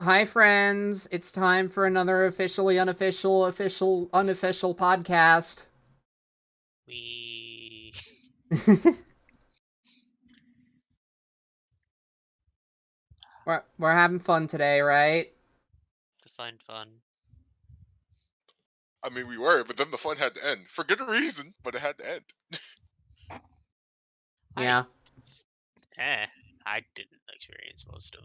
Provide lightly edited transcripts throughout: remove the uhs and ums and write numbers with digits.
Hi, friends. It's time for another unofficial podcast. We we're having fun today, right? define fun. I mean, we were, but then the fun had to end for good reason, but it had to end. I, Yeah. s- eh, I didn't experience most of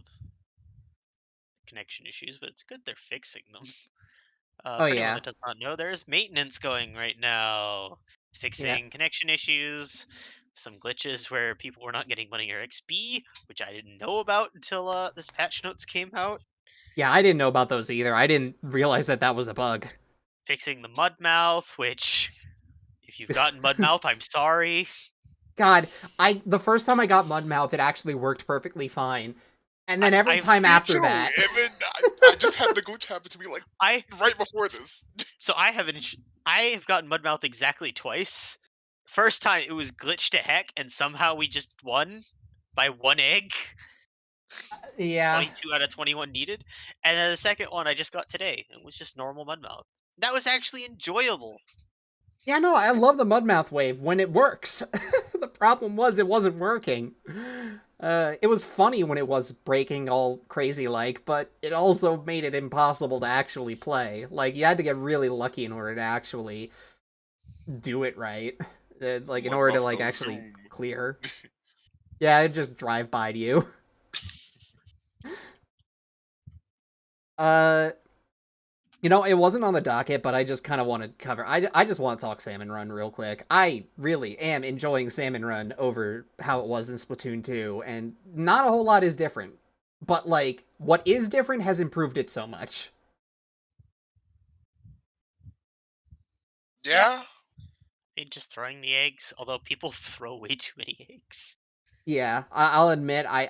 connection issues, but it's good they're fixing them. Oh, For anyone yeah. that does not know, there's maintenance going right now, Yeah. fixing connection issues, some glitches where people were not getting money or XP, which I didn't know about until this patch notes came out. Yeah, I didn't know about those either. I didn't realize that was a bug. Fixing the mud mouth, which if you've gotten mud mouth, I'm sorry. God, the first time I got Mudmouth, it actually worked perfectly fine. And then every I've time Me after too. that. And then I just had the glitch happen to me like I right before this. So I have gotten Mudmouth exactly twice. First time it was glitched to heck, and somehow we just won by one egg. Yeah. 22 out of 21 needed. And then the second one I just got today. It was just normal Mudmouth. That was actually enjoyable. Yeah, no, I love the Mudmouth wave when it works. The problem was it wasn't working. It was funny when it was breaking all crazy like, but it also made it impossible to actually play. Like, you had to get really lucky in order to actually do it right. Like, in order to, Mudmuff like, goes actually zoom. clear. Yeah, it'd just drive by to you. Uh, it wasn't on the docket, but I just kind of want to cover. I just want to talk Salmon Run real quick. I really am enjoying Salmon Run over how it was in Splatoon 2, and not a whole lot is different. But, like, what is different has improved it so much. Yeah. Yeah. Just throwing the eggs, although people throw way too many eggs. Yeah, I'll admit I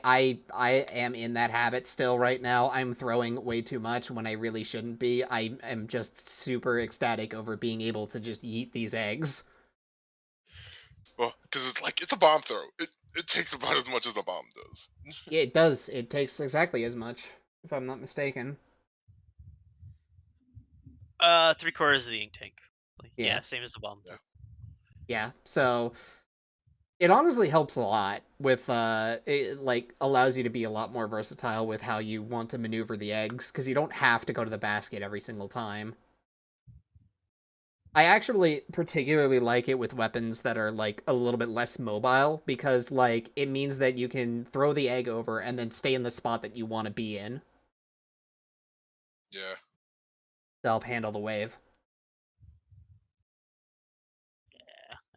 am in that habit still right now. I'm throwing way too much when I really shouldn't be. I am just super ecstatic over being able to just eat these eggs. Well, because it's a bomb throw. It takes about as much as a bomb does. Yeah, it does. It takes exactly as much, if I'm not mistaken. Three-quarters of the ink tank. Yeah. Yeah, same as the bomb Yeah. though. Yeah, so it honestly helps a lot with it like allows you to be a lot more versatile with how you want to maneuver the eggs because you don't have to go to the basket every single time. I actually particularly like it with weapons that are like a little bit less mobile because like it means that you can throw the egg over and then stay in the spot that you want to be in Yeah. to help handle the wave.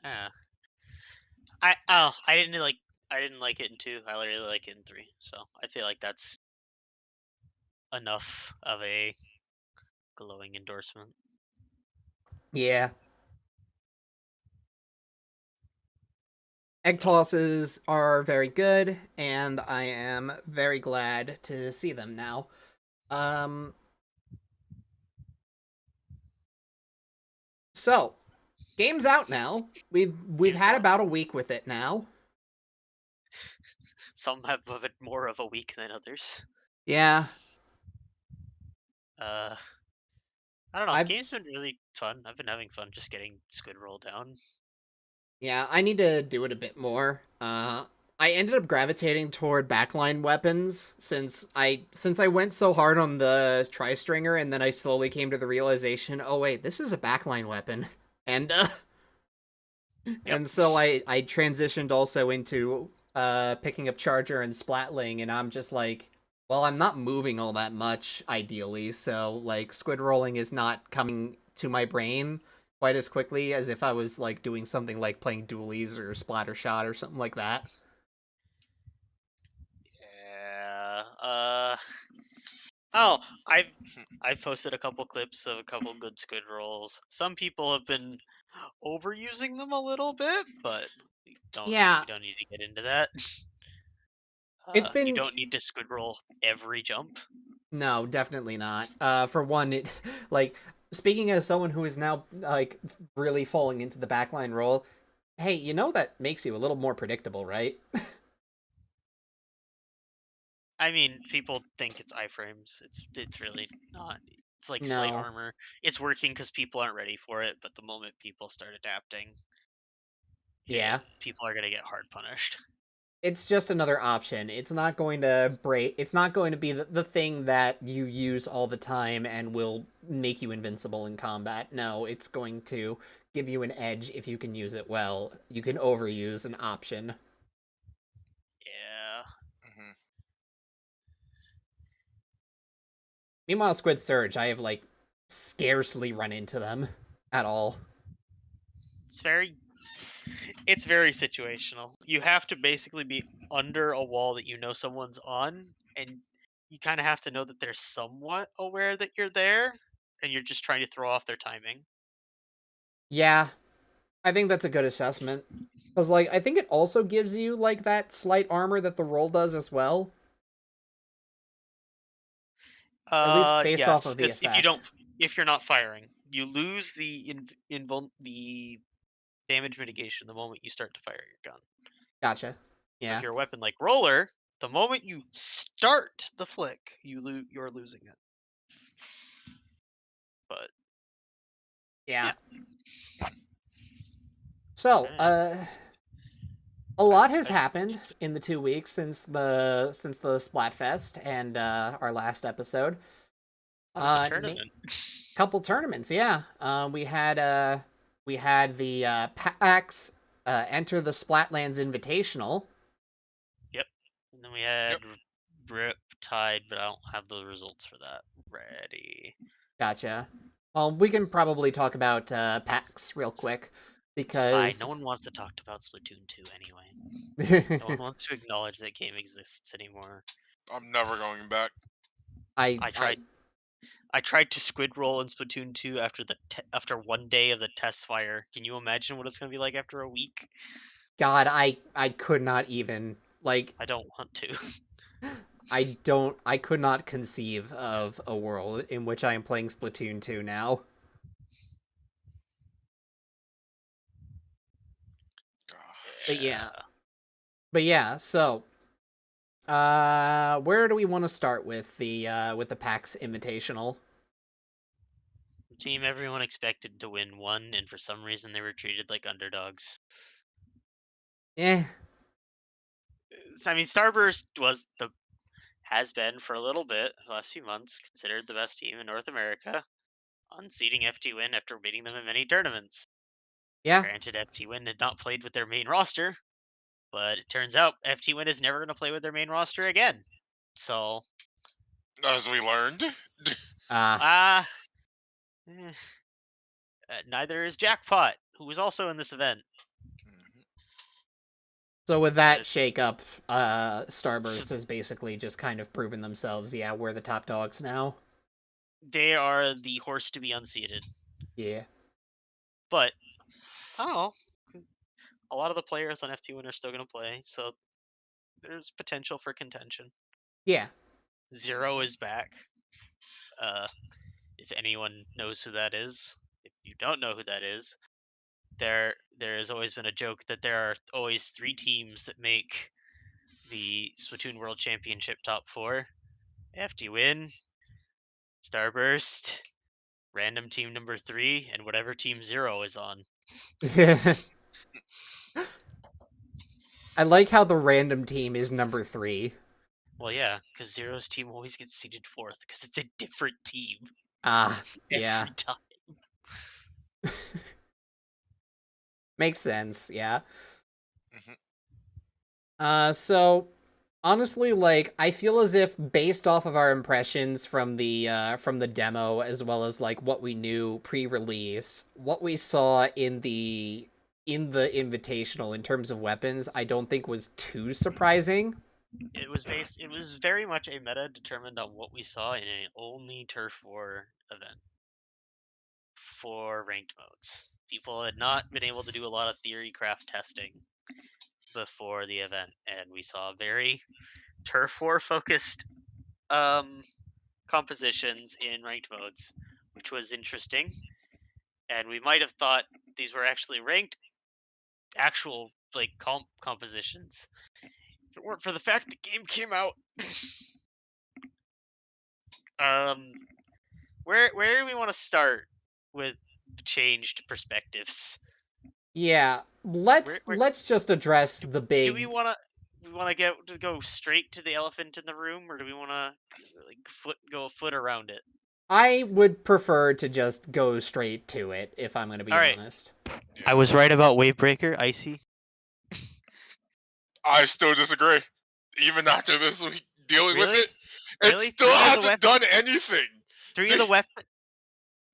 Yeah. I didn't like it in two. I really like it in three. So I feel like that's enough of a glowing endorsement. Yeah. Egg So tosses are very good, and I am very glad to see them now. Um, so game's out now. We've game's had out. about a week with it now. Some have a bit more of a week than others. Yeah, Uh, I don't know. I Game's been really fun. I've been having fun just getting Squid Roll down. yeah, I need to do it a bit more. I ended up gravitating toward backline weapons since I went so hard on the tri-stringer, and then I slowly came to the realization, oh wait, this is a backline weapon, and Yep. and so I transitioned also into picking up charger and splatling, and I'm just like, well, I'm not moving all that much ideally, so like squid rolling is not coming to my brain quite as quickly as if I was like doing something like playing dualies or splatter shot or something like that. Yeah. Oh, I've posted a couple clips of a couple good Squid Rolls. Some people have been overusing them a little bit, but Yeah, we don't need to get into that. it's You been don't need to Squid Roll every jump. no, definitely not. For one, it like speaking as someone who is now like really falling into the backline role, hey, that makes you a little more predictable, right? I mean, people think it's iframes. It's really not. It's like slight No. armor. It's working because people aren't ready for it, but the moment people start adapting, Yeah. people are gonna get hard punished. It's just another option. It's not going to break. It's not going to be the thing that you use all the time and will make you invincible in combat. No, it's going to give you an edge if you can use it well. You can overuse an option. Yeah. Hmm. Meanwhile, Squid Surge, I have like scarcely run into them at all. It's very it's very situational. You have to basically be under a wall that you know someone's on, and you kind of have to know that they're somewhat aware that you're there, and you're just trying to throw off their timing. Yeah, I think that's a good assessment. Because, like, I think it also gives you, like, that slight armor that the roll does as well. At least based off Yes, of the because effect. if you're not firing, you lose the damage mitigation the moment you start to fire your gun. Gotcha. So if Yeah. you're a weapon like roller, the moment you start the flick, you're losing it. But Yeah. yeah, So, alright. a lot has I happened in the 2 weeks since the Splatfest and our last episode. There's a Na- tournament. couple tournaments, yeah. We had the PAX Enter the Splatlands Invitational. Yep. And then we had Yep. Riptide, but I don't have the results for that ready. Gotcha. Well, we can probably talk about PAX real quick It's fine. No because one wants to talk about Splatoon 2 anyway. No one wants to acknowledge that game exists anymore. I'm never going back. I I I tried I tried to squid roll in Splatoon 2 after one day of the test fire. Can you imagine what it's going to be like after a week? God, I could not even like I don't want to. I could not conceive of a world in which I am playing Splatoon 2 now. But yeah. Yeah. But yeah, so where do we want to start with the PAX Invitational? The team everyone expected to win won, and for some reason they were treated like underdogs. Eh, I mean, Starburst has been for a little bit, the last few months, considered the best team in North America, unseating FT Win after beating them in many tournaments. yeah. Granted, FT Win had not played with their main roster, but it turns out FT Win is never going to play with their main roster again. So, As we learned. Uh ah, eh, neither is Jackpot, who was also in this event. Mhm. so with that Uh, shake up, so Starburst has basically just kind of proven themselves. Yeah, we're the top dogs now. they are the horse to be unseated. Yeah. But, oh, a lot of the players on FT Win are still going to play, so there's potential for contention. Yeah. Zero is back. Uh, if anyone knows who that is, if you don't know who that is, there has always been a joke that there are always three teams that make the Splatoon World Championship top four: FT Win, Starburst, random team number 3, and whatever team 0 is on. I like how the random team is number 3. Well, yeah, because Zero's team always gets seeded 4th because it's a different team Ah, yeah. every time. Makes sense, yeah. Mhm. So honestly, like I feel as if based off of our impressions from the demo as well as like what we knew pre-release, what we saw in the invitational in terms of weapons, I don't think was too surprising. It was very much a meta determined on what we saw in an only Turf War event for ranked modes. People had not been able to do a lot of theory craft testing before the event, and we saw very Turf War focused um, compositions in ranked modes, which was interesting. And we might have thought these were actually ranked actual like compositions if it weren't for the fact the game came out Where do we want to start with changed perspectives? Yeah, let's just address the Do we big. want to go straight to the elephant in the room, or do we want to go a foot around it? I would prefer to just go straight to it, if I'm going to be All right. honest. I was right about Wavebreaker, Icy. I still disagree. Even after this week dealing with Really? it, it Really? still hasn't done anything. Three of the weapons.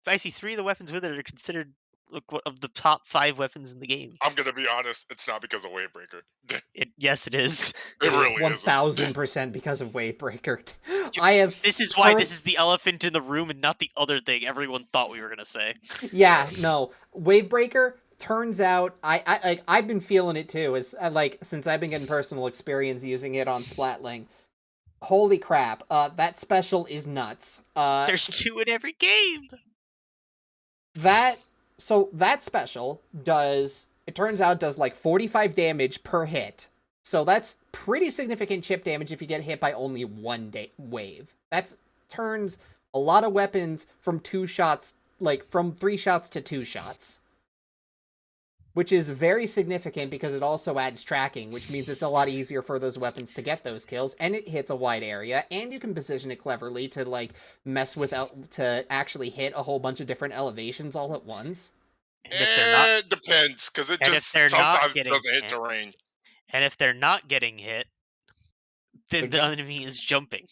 Icy, 3 of the weapons with it are considered of the top 5 weapons in the game. I'm gonna be honest, it's not because of Wavebreaker. Yes, it is. It It is really isn't. 1000% because of Wavebreaker. I have. This is why this is the elephant in the room and not the other thing everyone thought we were gonna say. Yeah, no. Wavebreaker turns out I've been feeling it too. Is like since I've been getting personal experience using it on Splatling. Holy crap! That special is nuts. There's 2 in every game. That special does. It turns out does like 45 damage per hit. So that's pretty significant chip damage if you get hit by only one wave. That's turns a lot of weapons from 2 shots, like from 3 shots to 2 shots. Which is very significant because it also adds tracking, which means it's a lot easier for those weapons to get those kills, and it hits a wide area, and you can position it cleverly to, like, to actually hit a whole bunch of different elevations all at once. And if they're not, It depends, because it and just if they're not sometimes getting doesn't hit hit. terrain. And if they're not getting hit, then the enemy is jumping,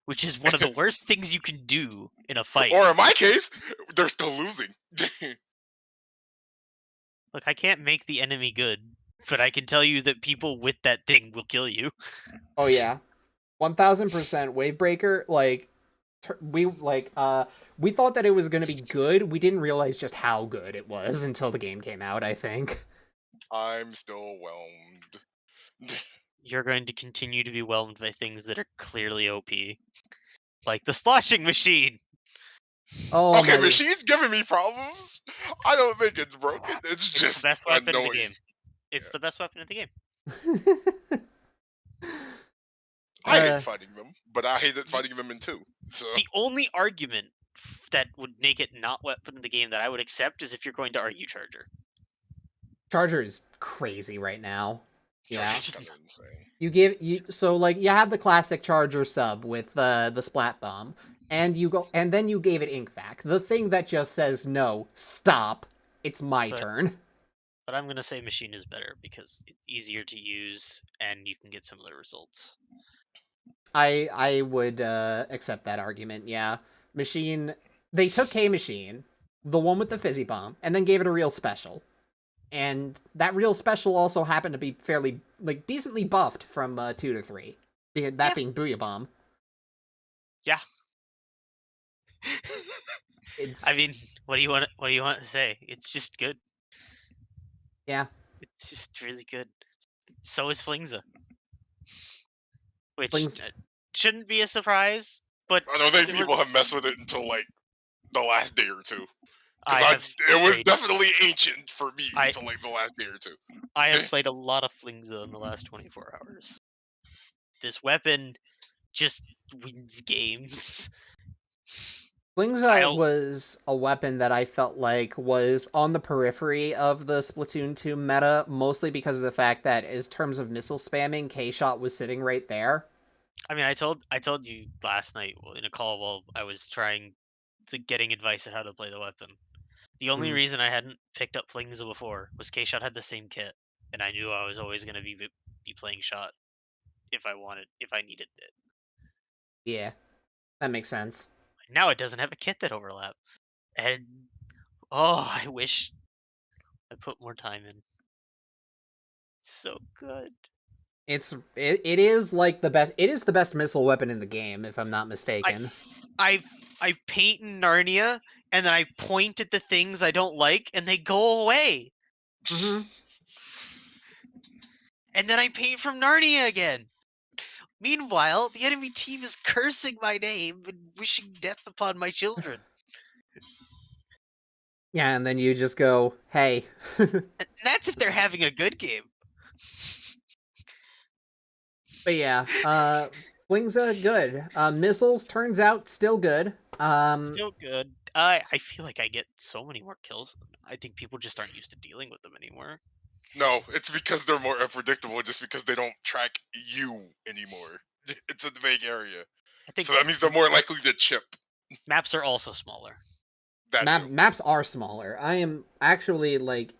which is one of the worst things you can do in a fight. Or in my case, they're still losing. Look, I can't make the enemy good, but I can tell you that people with that thing will kill you. Oh yeah, 1000% Wavebreaker. Like, we thought that it was gonna be good. We didn't realize just how good it was until the game came out, I think. I'm still whelmed. You're going to continue to be whelmed by things that are clearly OP, like the sloshing machine. Oh, Okay, machine's giving me problems. I don't think it's broken. It's just the best weapon annoying. in the game. It's the best weapon in the game. I hate fighting them, but I hated fighting them in 2. So The only argument that would make it not weapon in the game that I would accept is if you're going to argue Charger. Charger is crazy right now. Yeah. Charger's kinda insane. You have the classic Charger sub with the Splat Bomb, and then you gave it Inkvac, the thing that just says no, stop, it's my turn. But I'm gonna say machine is better because it's easier to use and you can get similar results. I would accept that argument. Yeah, machine. They took K Machine, the one with the fizzy bomb, and then gave it a real special. And that real special also happened to be fairly, like, decently buffed from 2 to 3. Being Booyah Bomb. Yeah. It's... I mean, what do you want to say? It's just good. Yeah. It's just really good. So is Flingza. Which shouldn't be a surprise, but I don't think people have messed with it until, like, the last day or 2. It was definitely ancient for me until like the last day or 2. I have played a lot of Flingza in the last 24 hours. This weapon just wins games. Flingza was a weapon that I felt like was on the periphery of the Splatoon 2 meta, mostly because of the fact that, in terms of missile spamming, K-Shot was sitting right there. I mean, I told you last night in a call while I was getting advice on how to play the weapon. The only reason I hadn't picked up Flingza before was K-Shot had the same kit, and I knew I was always going to be playing Shot if I needed it. Yeah, that makes sense. Now it doesn't have a kit that overlap, and I wish I put more time in. It's so good. It is like the best. It is the best missile weapon in the game, if I'm not mistaken. I paint in Narnia, and then I point at the things I don't like, and they go away. Mm-hmm. And then I paint from Narnia again. Meanwhile, the enemy team is cursing my name and wishing death upon my children. Yeah, and then you just go, hey. And that's if they're having a good game. But yeah, Slings are good. Missiles turns out still good. Still good. I feel like I get so many more kills. I think people just aren't used to dealing with them anymore. No, it's because they're more unpredictable. Just because they don't track you anymore. It's a vague area, I think so that means they're more likely to chip. maps are also smaller. That too. Maps are smaller. I am actually like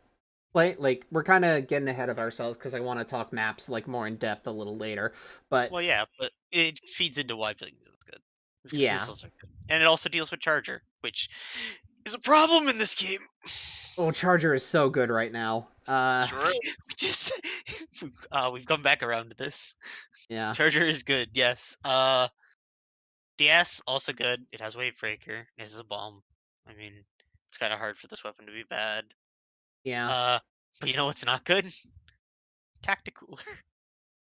we're kind of getting ahead of ourselves because I want to talk maps like more in depth a little later. But Well, yeah, but it feeds into why things is good. Because yeah, missiles are good, and it also deals with charger, which is a problem in this game. oh, Charger is so good right now. Sure. Just we've come back around to this. Yeah. Charger is good, yes. DS also good. It has wave breaker. It has a bomb. I mean, it's kind of hard for this weapon to be bad. Yeah. But you know what's not good? Tacticooler.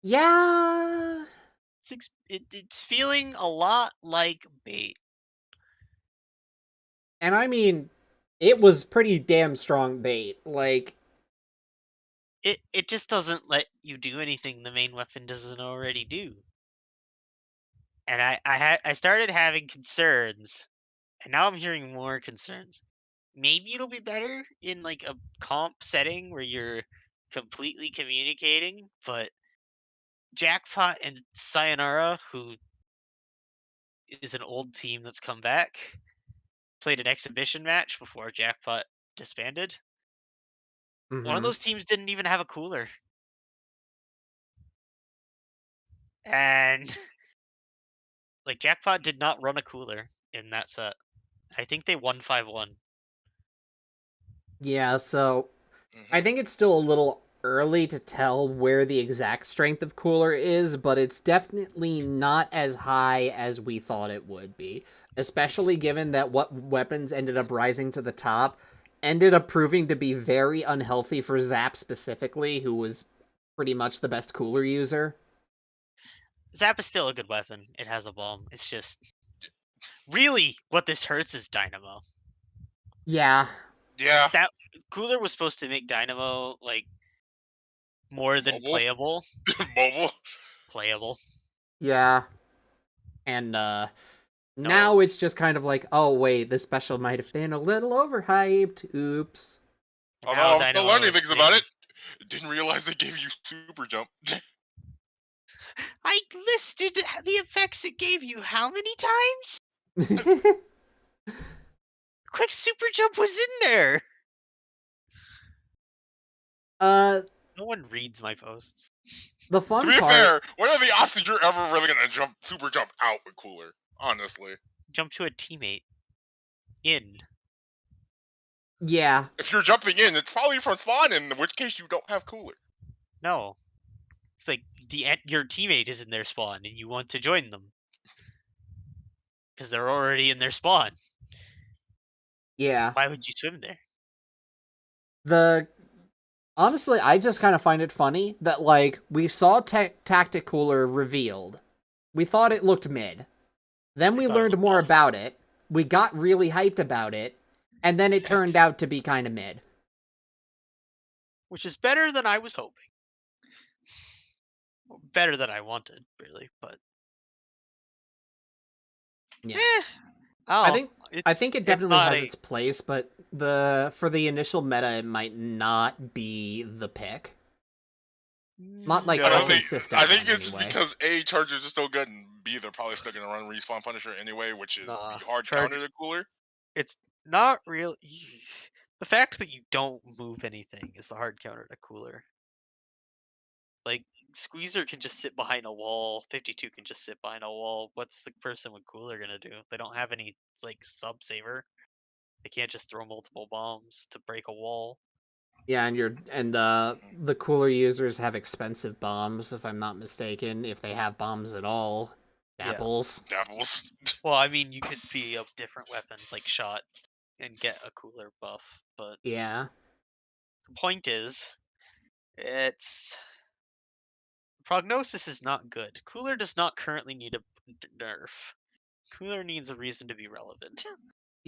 Yeah. It's feeling a lot like bait. And I mean, it was pretty damn strong bait. Like, It just doesn't let you do anything the main weapon doesn't already do. And I started having concerns, and now I'm hearing more concerns. Maybe it'll be better in like a comp setting where you're completely communicating, but Jackpot and Sayonara, who is an old team that's come back, played an exhibition match before Jackpot disbanded. One of mm-hmm. those teams didn't even have a cooler. And like Jackpot did not run a cooler in that set. I think they won 5-1. Yeah, so I Mm-hmm. think it's still a little early to tell where the exact strength of Cooler is, but it's definitely not as high as we thought it would be. It's Especially given that what weapons ended up rising to the top ended up proving to be very unhealthy for Zap specifically, who was pretty much the best Cooler user. Zap is still a good weapon. It has a bomb. It's just really what this hurts is Dynamo. Yeah. Yeah. That cooler was supposed to make Dynamo like more than Mobile. playable. Mobile. Playable. Yeah. And No. now it's just kind of like, oh wait, this special might have been a little overhyped. Oops. Although Now I'm still Dynamo learning is things about getting. it. Didn't realize they gave you super jump. I listed the effects it gave you how many times? Quick super jump was in there. uh No one reads my posts. the To fun be part, fair, what are the options you're ever really gonna super jump out with Cooler? Honestly, Jump to a teammate. In. yeah. if you're jumping in, it's probably from spawn, in which case you don't have Cooler. No. It's like your teammate is in their spawn and you want to join them. Because they're already in their spawn. Yeah. Why would you swim there? The honestly, I just kind of find it funny that like we saw Tacticooler revealed. We thought it looked mid. Then I we thought it learned looked more awful. about it. We got really hyped about it, and then it turned out to be kind of mid. Which is better than I was hoping. Better than I wanted, really, but Yeah. eh. I Oh, think I it's think it it's definitely not has a its place, but for the initial meta it might not be the pick. Not like I a don't no. think. consistent I think one it's anyway. because A, Chargers are so good, and B, they're probably still gonna run Respawn Punisher anyway, which is Nah, the hard charge. counter to Cooler. It's not real. The fact that you don't move anything is the hard counter to cooler. Like Squeezer can just sit behind a wall. 52 can just sit behind a wall. What's the person with cooler gonna do? They don't have any like sub saver. They can't just throw multiple bombs to break a wall. Yeah, and the cooler users have expensive bombs, if I'm not mistaken, if they have bombs at all. Yeah. Apples. Apples. Well, I mean, you could be a different weapon like shot and get a cooler buff, but Yeah. the point is, it's prognosis is not good. Cooler does not currently need a nerf. Cooler needs a reason to be relevant.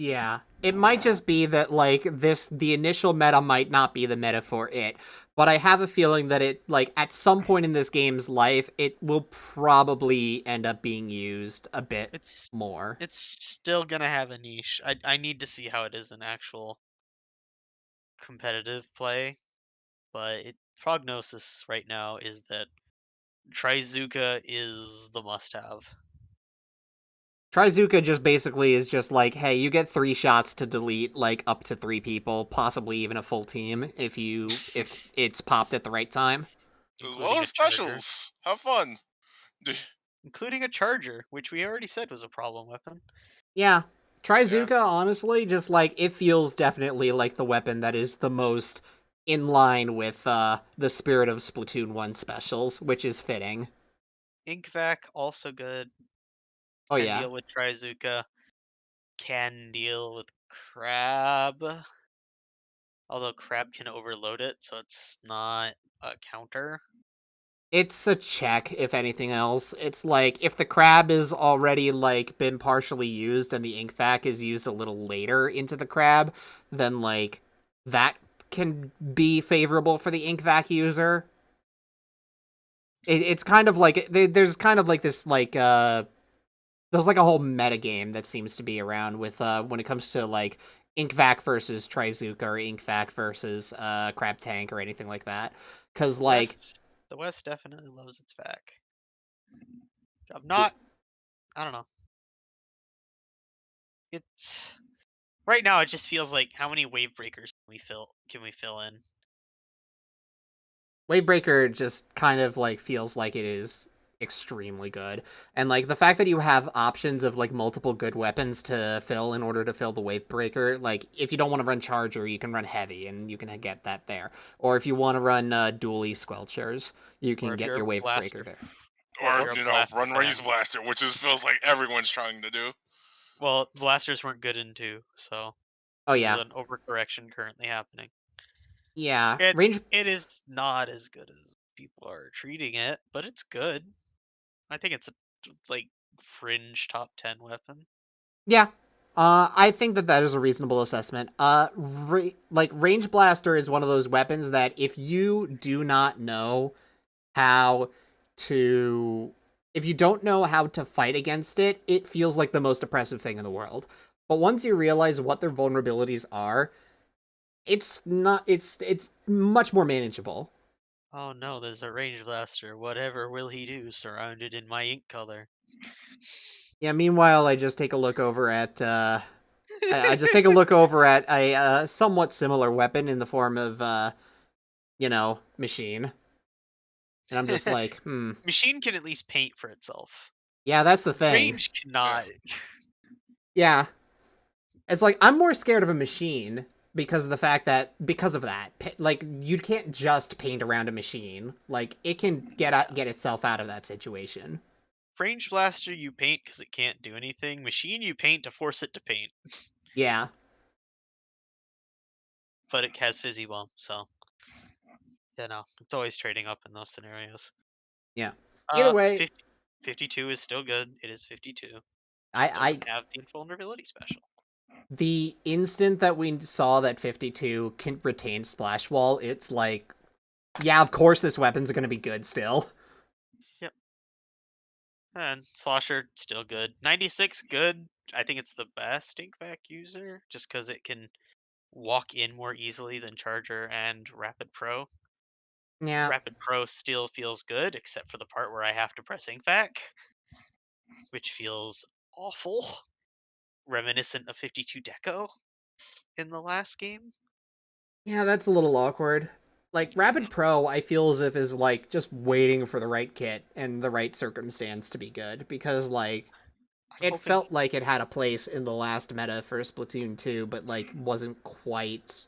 Yeah, it might just be that like the initial meta might not be the meta for it, but I have a feeling that it like at some point in this game's life it will probably end up being used a bit It's more. it's still gonna have a niche. I need to see how it is in actual competitive play, but prognosis right now is that Trizuka is the must-have. Trizuka just basically is just like, hey, you get 3 shots to delete like up to 3 people, possibly even a full team if it's popped at the right time. As well Including a as charger. specials. Have fun. Including a charger, which we already said was a problem weapon. Yeah. Yeah. Trizuka, honestly, just like it feels definitely like the weapon that is the most in line with the spirit of Splatoon 1 specials, which is fitting. Inkvac, also good. Oh Can yeah. deal with Trizuka. Can deal with Crab. Although Crab can overload it, so it's not a counter. It's a check, if anything else. It's like if the crab is already like been partially used and the ink vac is used a little later into the crab, then like that can be favorable for the ink vac user. It's kind of like there's kind of like this like there's like a whole meta game that seems to be around with when it comes to like ink vac versus Trizuka or ink vac versus crab tank or anything like that. Cause The like West definitely loves its vac. I'm not. I don't know. It's right now. It just feels like how many wave breakers can we fill in? Wavebreaker just kind of like feels like it is extremely good. And like the fact that you have options of like multiple good weapons to fill in order to fill the Wavebreaker, like if you don't want to run Charger, you can run Heavy and you can get that there. Or if you want to run Dually Squelchers, you Or can if get you're a your Wavebreaker blaster, there. or if Or, you're a blaster run fan. Range Blaster, which is feels like everyone's trying to do. Well, blasters weren't good in 2, so Oh there's yeah. an overcorrection currently happening. Yeah. It Range it is not as good as people are treating it, but it's good. I think it's a like fringe top 10 weapon. Yeah. I think that that is a reasonable assessment. Like Range Blaster is one of those weapons that if you do not know how to if you don't know how to fight against it, it feels like the most oppressive thing in the world. But once you realize what their vulnerabilities are, it's not it's much more manageable. Oh no, there's a range blaster. Whatever will he do? Surrounded in my ink color. Yeah, meanwhile I just take a look over at I just take a look over at a somewhat similar weapon in the form of machine. And I'm just like, Machine can at least paint for itself. yeah, that's the thing. Range Yeah. cannot. Yeah, it's like I'm more scared of a machine because of that. Like you can't just paint around a machine. Like it can get itself out of that situation. Range blaster you paint because it can't do anything. Machine you paint to force it to paint. Yeah. But it has fizzy bomb, so it's always trading up in those scenarios. Yeah. Either way, 50, 52 is still good. It is 52. Just I doesn't have the invulnerability special. the instant that we saw that 52 can retain splash wall, it's like, yeah, of course this weapon's going to be good still. Yep. And Slosher still good. 96 good. I think it's the best Inkvac user just because it can walk in more easily than Charger and Rapid Pro. Yeah. Rapid Pro still feels good, except for the part where I have to press Inkvac, which feels awful. Reminiscent of 52 Deco in the last game. Yeah, that's a little awkward. Like Rapid Pro, I feel as if is like just waiting for the right kit and the right circumstance to be good because like I'm it hoping felt like it had a place in the last meta for Splatoon 2, but like wasn't quite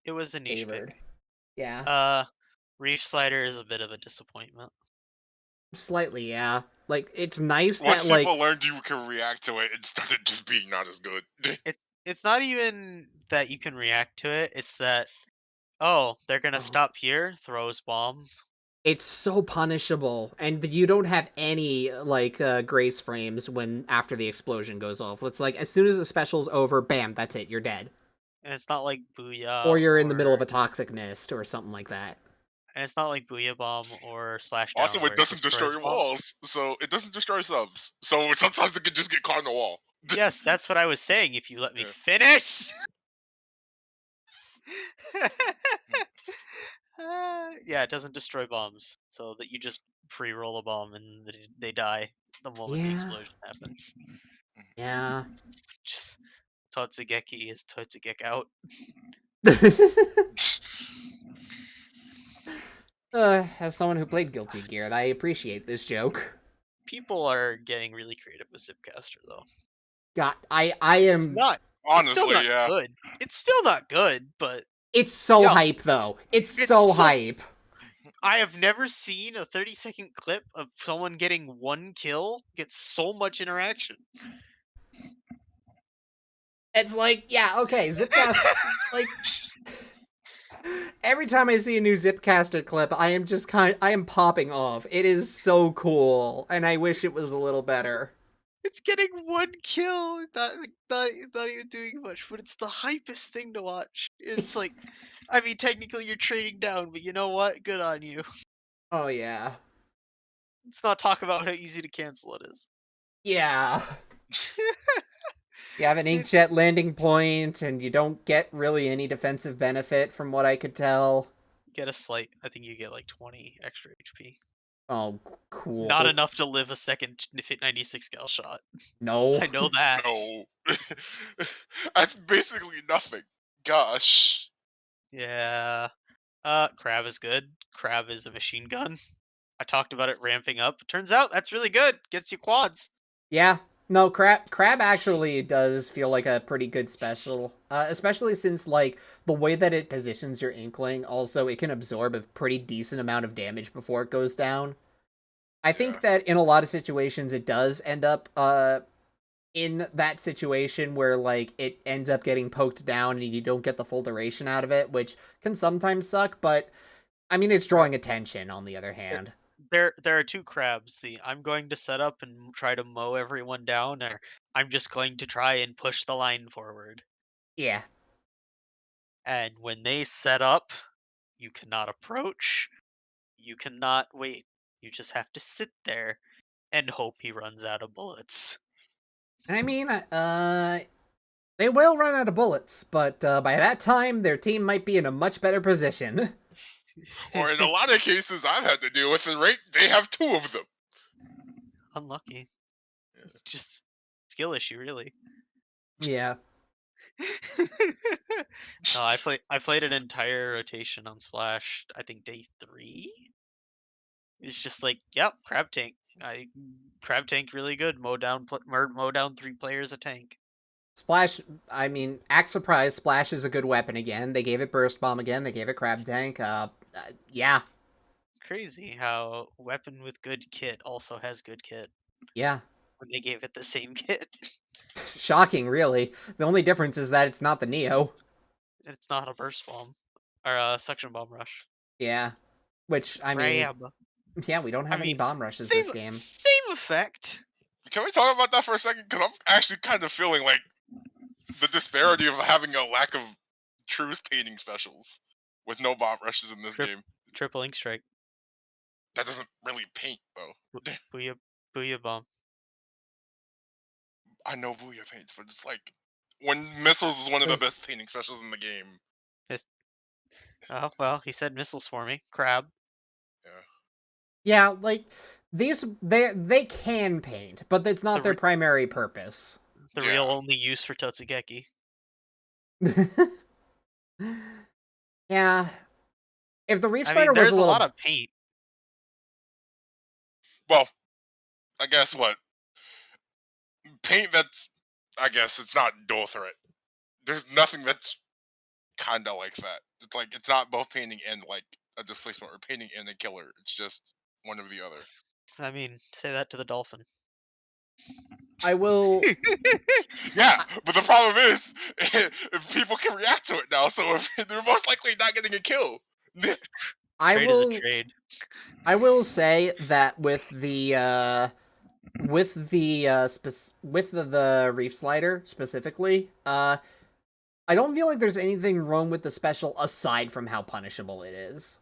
it was a niche favored. pick. Yeah. Reef Slider is a bit of a disappointment. Slightly, yeah. Like it's nice Once that people like learned you can react to it, it started just being not as good. It's not even that you can react to it. It's that they're gonna oh, stop here, throws bomb. It's so punishable, and you don't have any like grace frames when after the explosion goes off. It's like as soon as the special's over, bam, that's it, you're dead. And it's not like Or Booyah you're in the middle of a toxic mist or something like that. and it's not like Booyah Bomb or Also, Splashdown it where it doesn't destroy destroys bombs. walls, so it doesn't destroy subs. So sometimes it can just get caught in the wall. Yes, that's what I was saying. If you let me Yeah. finish. Yeah, it doesn't destroy bombs, so that you just pre-roll a bomb and they die the moment the Yeah. explosion happens. Yeah. Just Totsugeki is Totsugek out. As someone who played Guilty Gear, I appreciate this joke. People are getting really creative with Zipcaster though. God, I It's am. not. It's still Honestly, not yeah. good. It's still not good, but It's so yo, hype, though. It's it's so so- hype. I have never seen a 30-second clip of someone getting one kill get so much interaction. It's like, yeah, okay, Zipcast, like, every time I see a new Zipcaster clip, I am popping off. It is so cool, and I wish it was a little better. It's getting one kill, not even doing much, but it's the hypest thing to watch. It's like, I mean, technically you're trading down, but you know what? Good on you. Oh, yeah. Let's not talk about how easy to cancel it is. Yeah. You have an inkjet landing point, and you don't get really any defensive benefit from what I could tell. Get a slight, I think you get like 20 extra HP. Oh, cool. Not enough to live a second 96 gal shot. No. I know that. No. That's basically nothing. Gosh. Yeah. Crab is good. Crab is a machine gun. I talked about it ramping up. Turns out that's really good. Gets you quads. Yeah. No, crab actually does feel like a pretty good special, especially since like the way that it positions your inkling. Also, it can absorb a pretty decent amount of damage before it goes down. I think that in a lot of situations it does end up in that situation where like it ends up getting poked down and you don't get the full duration out of it, which can sometimes suck, but I mean it's drawing attention on the other hand. There are two crabs. The I'm going to set up and try to mow everyone down, or I'm just going to try and push the line forward. Yeah. And when they set up, you cannot approach. You cannot wait. You just have to sit there and hope he runs out of bullets. I mean, they will run out of bullets, but by that time, their team might be in a much better position. Or in a lot of cases I've had to deal with it, right? They have two of them. Unlucky. Just skill issue, really. Yeah. No, I played an entire rotation on Splash. I think day 3. It's just like, yep, crab tank. Crab tank really good. Mow down 3 players a tank. Splash, I mean, act surprised, Splash is a good weapon again. They gave it Burst Bomb again, they gave it Crab Tank, yeah. Crazy how weapon with good kit also has good kit. Yeah. When they gave it the same kit. Shocking, really. The only difference is that it's not the Neo. It's not a burst bomb. Or a suction bomb rush. Yeah. Which, I mean, yeah, we don't have any bomb rushes this game. Same effect. Can we talk about that for a second? Because I'm actually kind of feeling like the disparity of having a lack of truth painting specials with no bomb rushes in this game. Triple ink strike. That doesn't really paint though. Booyah bomb. I know Booyah paints, but it's like when missiles is one of the best painting specials in the game. Oh well, he said missiles for me. Crab. Yeah, like they can paint, but it's not their primary purpose. The real only use for Totsugeki. Yeah. If the Reef I Slider mean, there's was a lot of paint. Well, I guess what? Paint that's, I guess it's not dual threat. There's nothing that's kinda like that. It's like, it's not both painting and like a displacement or painting and a killer. It's just one or the other. I mean, say that to the dolphin. I will. Yeah, but the problem is, if people can react to it now, so if they're most likely not getting a kill. I Trade is a will trade. I will say that with the reef slider specifically, I don't feel like there's anything wrong with the special aside from how punishable it is.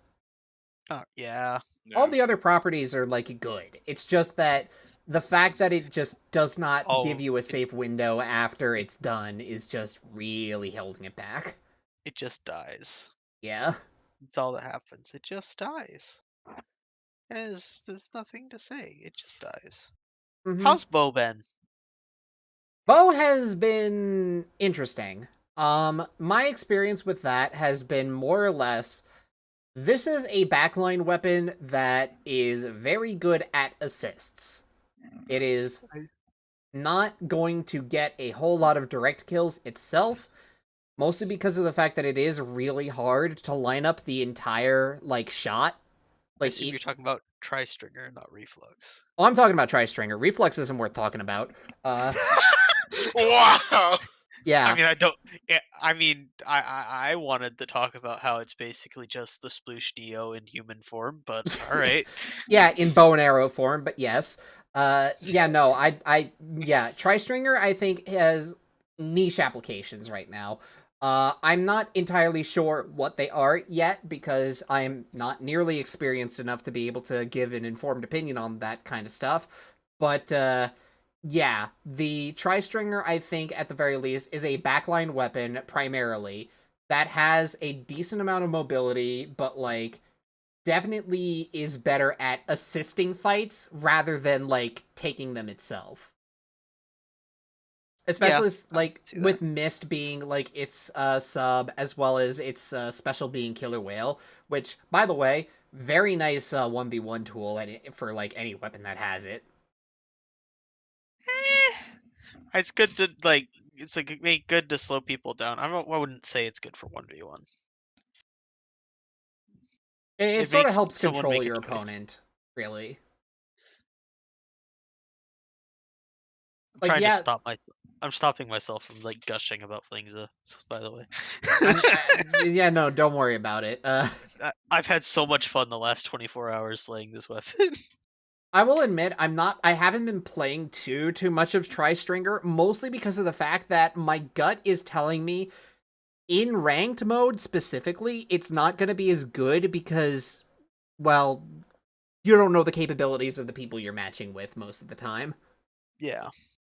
Oh, yeah. All Yeah. the other properties are like good. It's just that the fact that it just does not give Oh, you a safe window after it's done is just really holding it back. it just dies. Yeah. That's all that happens. It just dies. There's nothing to say. It just dies. Mm-hmm. How's Bo been? Bow has been interesting. My experience with that has been more or less this is a backline weapon that is very good at assists. It is not going to get a whole lot of direct kills itself, mostly because of the fact that it is really hard to line up the entire like shot. I Like, assume you're talking about Tri-Stringer, not Reflux. oh, I'm talking about Tri-Stringer. Reflex isn't worth talking about. Wow. Yeah, I mean, I don't. I mean, I wanted to talk about how it's basically just the Sploosh Dio in human form, but all right. yeah, in bow and arrow form, but yes. Yeah, no, yeah, Tri-Stringer, I think, has niche applications right now. I'm not entirely sure what they are yet because I'm not nearly experienced enough to be able to give an informed opinion on that kind of stuff. But, yeah, the Tri-Stringer, I think, at the very least, is a backline weapon primarily that has a decent amount of mobility, but, like, definitely is better at assisting fights rather than like taking them itself. Yeah, Especially I like can see that. with Mist being like its sub as well as its special being Killer Whale, which by the way, very nice 1v1 tool for like any weapon that has it. Eh, it's good to like. It's like make good to slow people down. I wouldn't say it's good for 1v1. It It sort of makes helps someone control make a your choice. opponent, really. I'm Like trying to yeah, stop my. I'm stopping myself from like gushing about things. By the way, yeah, no, don't worry about it. I've had so much fun the last 24 hours playing this weapon. I will admit I haven't been playing too much of Tri-Stringer, mostly because of the fact that my gut is telling me in ranked mode specifically, it's not going to be as good because, well, you don't know the capabilities of the people you're matching with most of the time. Yeah.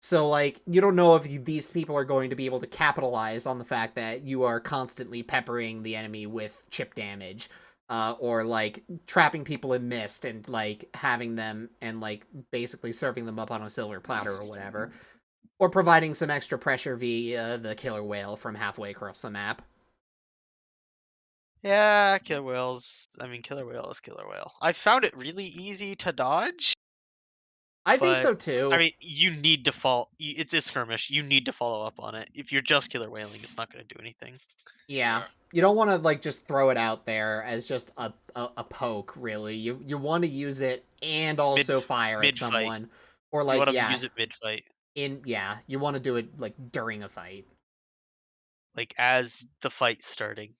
So, like, you don't know if these people are going to be able to capitalize on the fact that you are constantly peppering the enemy with chip damage, or, like, trapping people in mist and, like, having them and, like, basically serving them up on a silver platter or whatever. Or providing some extra pressure via the killer whale from halfway across the map. Yeah, killer whales. I mean, killer whale is killer whale. I found it really easy to dodge, I think but so I too. mean, you need to fall. It's a skirmish. You need to follow up on it. If you're just killer whaling, it's not going to do anything. Yeah. Yeah. You don't want to like just throw it out there as just a poke, really. You want to use it and Mid also fire at mid fight. someone. Or You like want to yeah, use it mid fight, you want to do it like during a fight. like as the fight's starting,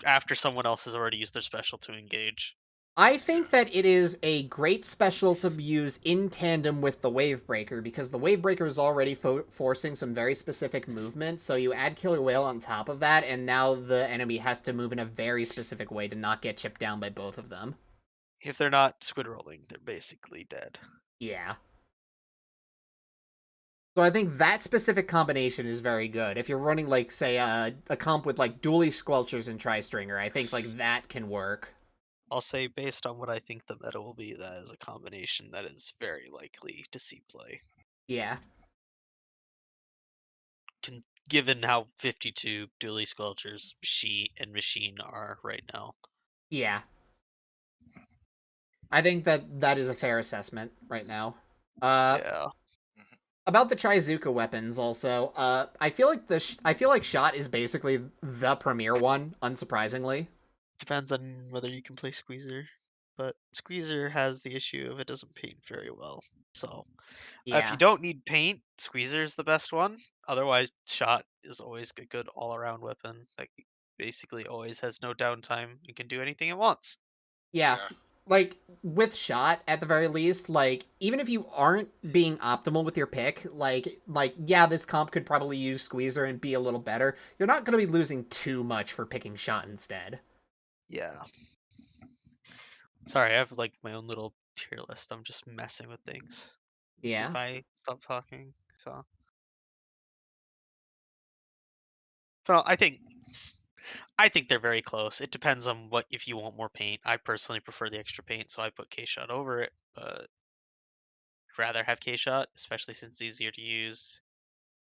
after someone else has already used their special to engage. I think that it is a great special to use in tandem with the Wave Breaker because the Wave Breaker is already forcing some very specific movement. So you add Killer Whale on top of that, and now the enemy has to move in a very specific way to not get chipped down by both of them. If they're not squid rolling, they're basically dead. Yeah. So I think that specific combination is very good. If you're running like say a comp with like dually squelchers and tri-stringer, I think like that can work. I'll say, based on what I think the meta will be, that is a combination that is very likely to see play. Yeah. Given how 52 dually squelchers she and machine are right now. Yeah. I think that that is a fair assessment right now. Yeah. About the Trizuka weapons also, I feel like I feel like shot is basically the premier one, unsurprisingly. Depends on whether you can play Squeezer. But Squeezer has the issue of it doesn't paint very well. So if you Yeah. don't need paint, Squeezer is the best one. Otherwise, shot is always a good all around weapon that basically always has no downtime and can do anything it wants. Yeah. Yeah. Like, with shot, at the very least, like, even if you aren't being optimal with your pick, yeah, this comp could probably use Squeezer and be a little better. You're not going to be losing too much for picking shot instead. Yeah. Sorry, I have like my own little tier list. I'm just messing with things. See Yeah. if I stop talking. So, but I think they're very close. It depends on what if you want more paint. I personally prefer the extra paint, so I put K shot over it. But I'd rather have K shot, especially since it's easier to use.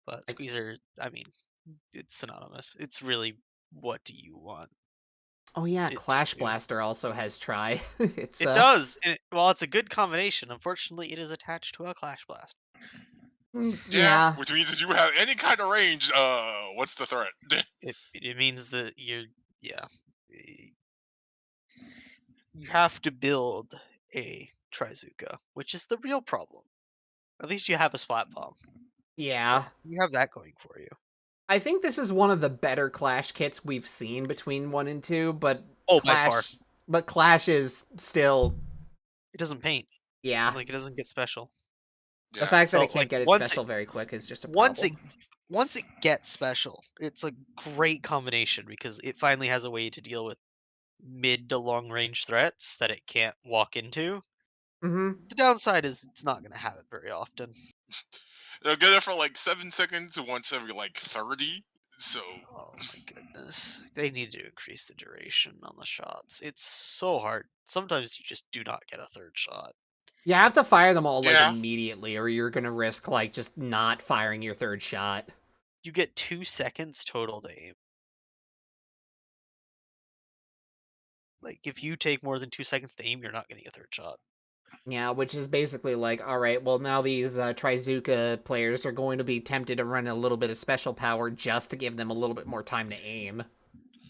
But Like, Squeezer, I mean, it's synonymous. It's really what do you want oh yeah, it to Clash do? Blaster also has try. It's It does. And while it's a good combination, unfortunately, it is attached to a Clash Blast. Yeah, yeah. which means if you have any kind of range, what's the threat? It means that yeah, y- you have to build a Trizuka, which is the real problem. At least you have a Splat Bomb, so Yeah. you have that going for you. I think this is one of the better Clash kits we've seen between 1 and 2, but Oh, by far, Clash is still, it doesn't paint. yeah. Like it doesn't get special. The Yeah. fact that So it can't like get its special very quick is just a once it problem. once it gets special, it's a great combination because it finally has a way to deal with mid to long range threats that it can't walk into. Mm-hmm. The downside is it's not going to have it very often. They'll get it for like 7 seconds once every like 30. So Oh my goodness. They need to increase the duration on the shots. It's so hard. Sometimes you just do not get a third shot. You have to fire them all, like, yeah, immediately, or you're gonna risk, like, just not firing your third shot. You get 2 seconds total to aim. Like, if you take more than 2 seconds to aim, you're not getting a third shot. Yeah, which is basically like, alright, well, now these Trizuka players are going to be tempted to run a little bit of special power just to give them a little bit more time to aim.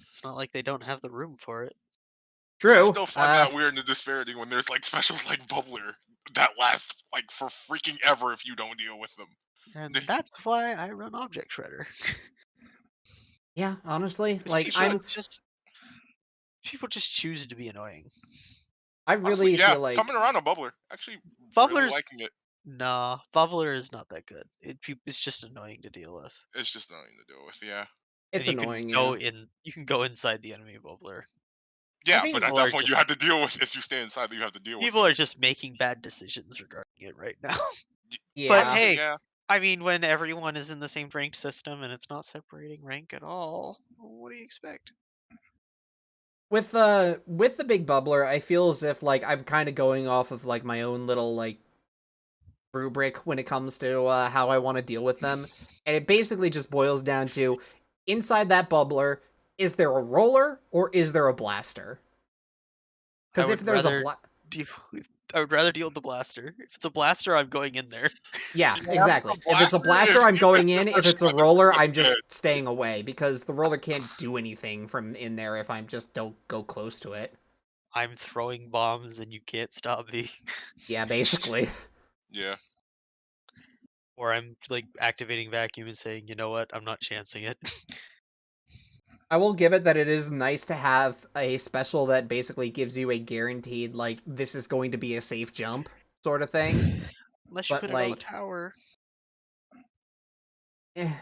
It's not like they don't have the room for it. I True. still find that weird and disparity when there's like specials like Bubbler that last like for freaking ever if you don't deal with them. And that's why I run Object Shredder. Yeah, honestly, As like, people, People just choose to be annoying. I honestly, really yeah, feel like, coming around on Bubbler, actually really Bubbler's liking it. Nah, Bubbler is not that good. It's just annoying to deal with. It's just nothing to deal with. Yeah, And it's annoying, yeah. you can go inside the enemy Bubbler. I yeah, but mean, at People that are point you just have to deal with if you stay inside, you have to deal with people it. are just making bad decisions regarding it right now. But yeah. Honestly, hey, yeah. I mean, when everyone is in the same ranked system and it's not separating rank at all, what do you expect? With the big bubbler, I feel as if like I'm kind of going off of like my own little like rubric when it comes to how I want to deal with them, and it basically just boils down to inside that bubbler, is there a roller or is there a blaster? I Because if would there's a rather deal I would rather deal with the blaster. If it's a blaster, I'm going in there. yeah, Yeah, exactly. a If it's a blaster, blaster, I'm if going it's in. the If first it's a shot, roller, it's I'm dead. just staying away because the roller can't do anything from in there if I'm just don't go close to it. I'm throwing bombs and you can't stop me. Yeah, basically. Yeah. Or I'm like activating vacuum and saying, you know what, I'm not chancing it. I will give it that it is nice to have a special that basically gives you a guaranteed, like, this is going to be a safe jump sort of thing. Unless you But, put it on the like, tower. eh,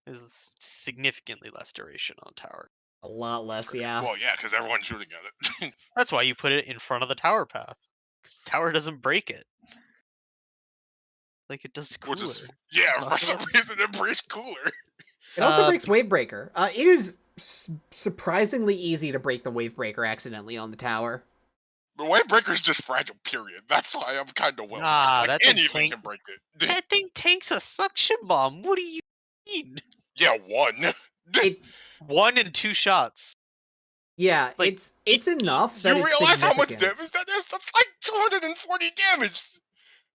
Is significantly less duration on tower. a lot less, yeah. Well, yeah, because everyone's shooting at it. That's why you put it in front of the tower path. Because tower doesn't break it. Like it does Which is cooler. yeah, for Talk some about reason it breaks cooler. It also breaks Wavebreaker. It is surprisingly easy to break the Wavebreaker accidentally on the tower. But Wavebreaker's just fragile, period. That's why I'm kind of well. nah, Like anything can break it. that thing tanks a suction bomb. What do you mean? Yeah, one. It, 1 and 2 shots. yeah, Like, it's enough that You it's realize how much significant. damage that is? That's like 240 damage.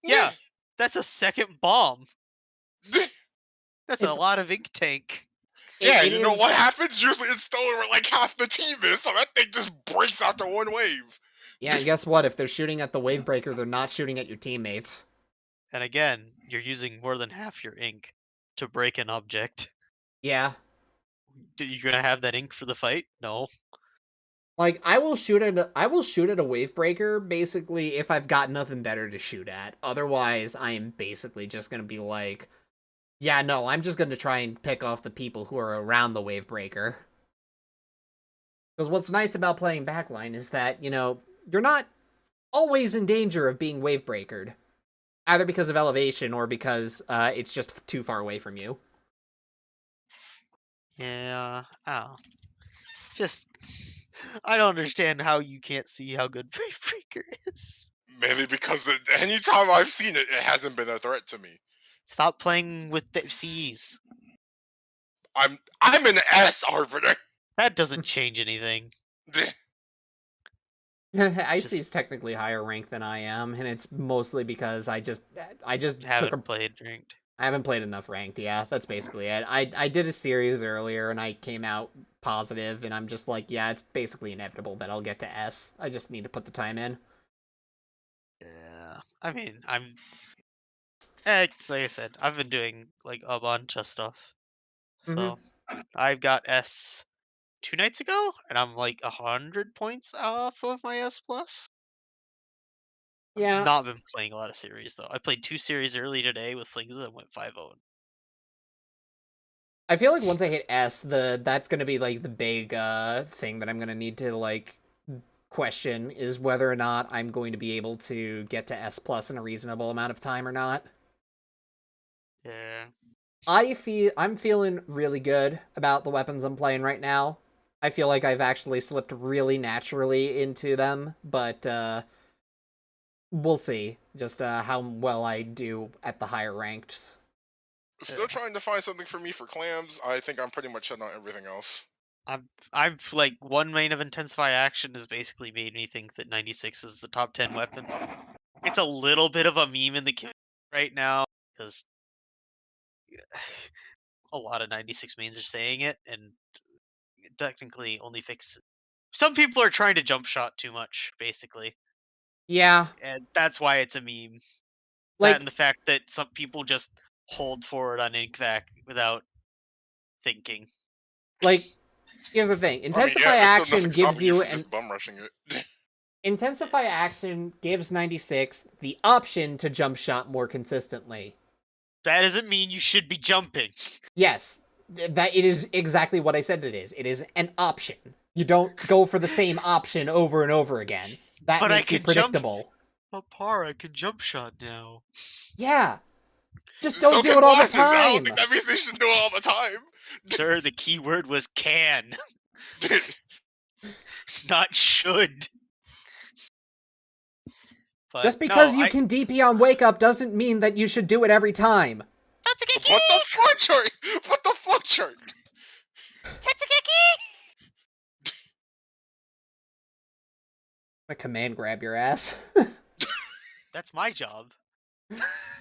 Yeah, that's a second bomb. That's a It's lot of ink tank. Yeah, it you know what is happens? Usually it's still where like half the team is, so that thing just breaks out to one wave. yeah, and guess what? If they're shooting at the Wavebreaker, they're not shooting at your teammates. And again, you're using more than half your ink to break an object. Yeah. You gonna have that ink for the fight? No. Like, I will shoot at a wave breaker basically if I've got nothing better to shoot at. Otherwise, I am basically just gonna be like, yeah, no, I'm just gonna try and pick off the people who are around the wave breaker. Because what's nice about playing backline is that, you're not always in danger of being wave breakered. Either because of elevation or because it's just too far away from you. Yeah. Oh. Just I don't understand how you can't see how good Wave Breaker is. Mainly because anytime I've seen it, it hasn't been a threat to me. Stop playing with the C's. I'm an S arbiter. That doesn't change anything. Icy's technically higher rank than I am, and it's mostly because I just Haven't played ranked. I haven't played enough ranked. Yeah, that's basically it. I did a series earlier and I came out positive, and I'm just like, yeah, it's basically inevitable that I'll get to S. I just need to put the time in. Yeah. I mean, like I said, I've been doing like a bunch of stuff. So I've got S 2 nights ago, and I'm like 100 points off of my S plus. Yeah, Not been playing a lot of series though. I played 2 series early today with Flings and went 5-0. I feel like once I hit S, that's gonna be like the big thing that I'm gonna need to like question is whether or not I'm going to be able to get to S plus in a reasonable amount of time or not. Yeah. I'm feeling really good about the weapons I'm playing right now. I feel like I've actually slipped really naturally into them, but we'll see just how well I do at the higher ranked. Still trying to find something for me for clams. I think I'm pretty much set on everything else. I've like one main of intensify action has basically made me think that 96 is the top 10 weapon. It's a little bit of a meme in the community right now because a lot of 96 mains are saying it, and technically only fix. Some people are trying to jump shot too much, basically, Yeah, and that's why it's a meme. That and like the fact that some people just hold forward on Inkvac without thinking. like here's the thing. I mean, yeah, Intensify there's still action nothing gives stopping you you from just bum rushing it. Intensify action gives 96 the option to jump shot more consistently. That doesn't mean you should be jumping. Yes, that it is exactly what I said it is. It is an option. You don't go for the same option over and over again. That But I makes you can jump. predictable. Par, I can jump shot now. Yeah. Just So don't do can it all the bosses. I don't time. think that means they should do it all the time. Sir, the key word was can, not should. But Just because no, you can DP on wake up doesn't mean that you should do it every time. Tatsugeki! What the fuck chart? What the fuck chart? Tatsugeki! A command grab your ass. That's my job.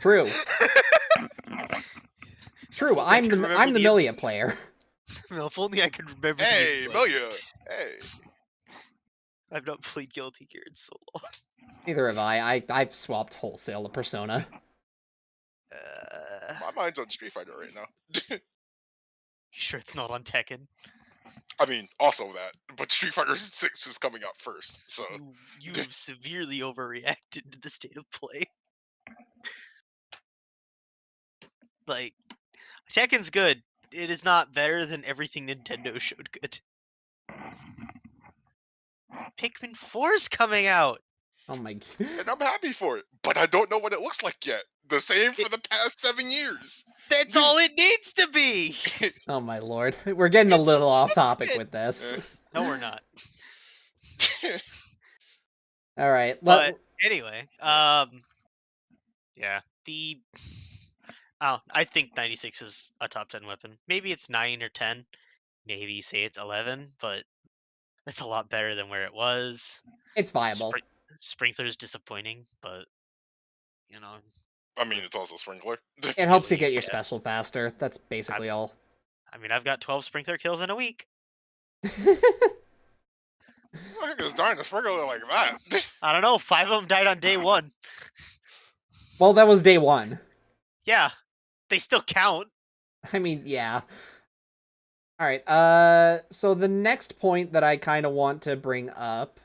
True. True. only I I'm can the remember the- Milia player. Well, if only I could remember. Hey, the gameplay. Melia. Hey. I've not played Guilty Gear in so long. Neither have I. I've swapped wholesale to Persona. My mind's on Street Fighter right now. You sure it's not on Tekken? I mean, also that, but Street Fighter 6 is coming out first, so. You've severely overreacted to the state of play. Like, Tekken's good. It is not better than everything Nintendo showed good. Pikmin 4's coming out. Oh my. And I'm happy for it, but I don't know what it looks like yet. The same for the past 7 years. That's all it needs to be. Oh my lord. We're getting a little off topic with this. No, we're not. All right. But anyway, yeah, I think 96 is a top 10 weapon. Maybe it's 9 or 10. Maybe you say it's 11, but that's a lot better than where it was. It's viable. Sprinkler's disappointing, but you know. I mean, it's also Sprinkler. It helps you get your special faster. That's basically all. I mean, I've got 12 Sprinkler kills in a week. I think it's dying to Sprinkler like that. I don't know. 5 of them died on day 1. Well, that was day 1. Yeah, they still count. I mean, yeah. All right. So the next point that I kind of want to bring up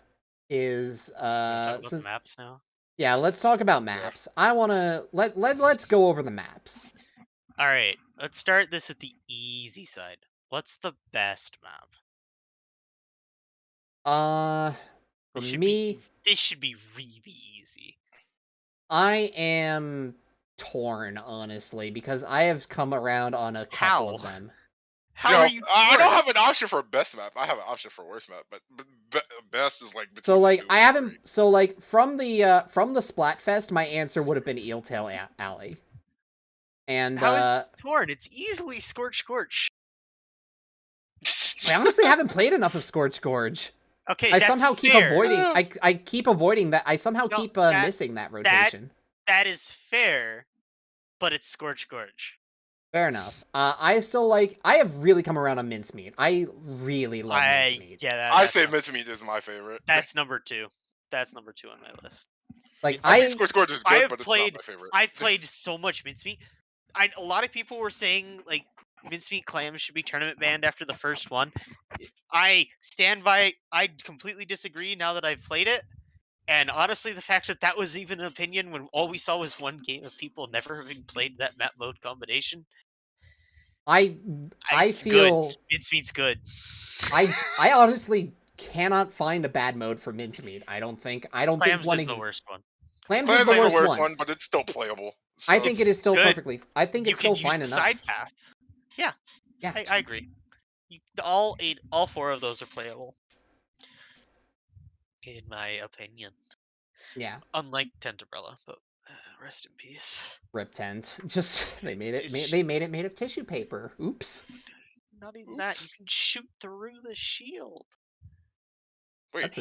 is Talk about the since maps now. yeah, let's talk about maps. I want to let's go over the maps. All right, let's start this at the easy side. What's the best map? For me, This should be really easy. I am torn, honestly, because I have come around on a couple of them. How are you? I don't torn? have an option for best map. I have an option for worst map, but best is like between So like two I and haven't. three. So like from the Splatfest, my answer would have been Eeltail Alley. And How is this torn? It's easily Scorch. I honestly haven't played enough of Scorch Gorge. Okay, I that's somehow keep fair. avoiding. I keep avoiding that. I somehow No, keep missing that rotation. That is fair, but it's Scorch. Fair enough. I still like. I have really come around on Mincemeat. I really love Mincemeat. Yeah, I say Mincemeat is my favorite. That's number 2. That's number 2 on my list. Like I mean, Scorch is good, but it's not my favorite. I've played so much Mincemeat. A lot of people were saying like Mincemeat clams should be tournament banned after the first one. I stand by. I completely disagree now that I've played it. And honestly, the fact that was even an opinion when all we saw was one game of people never having played that map mode combination. I feel good. Mincemeat's good. I honestly cannot find a bad mode for Mincemeat. I don't think Clams think one is the worst one. Clams is the worst one, but it's still playable. So I think it is still good. perfectly. I think it's still fine enough. Side path. Yeah. Yeah. I agree. All 4 of those are playable. In my opinion. Yeah. Unlike Tenterbrella, but rest in peace. Rip Tent. Just they made it made of tissue paper. Oops. Not even that. You can shoot through the shield. Wait.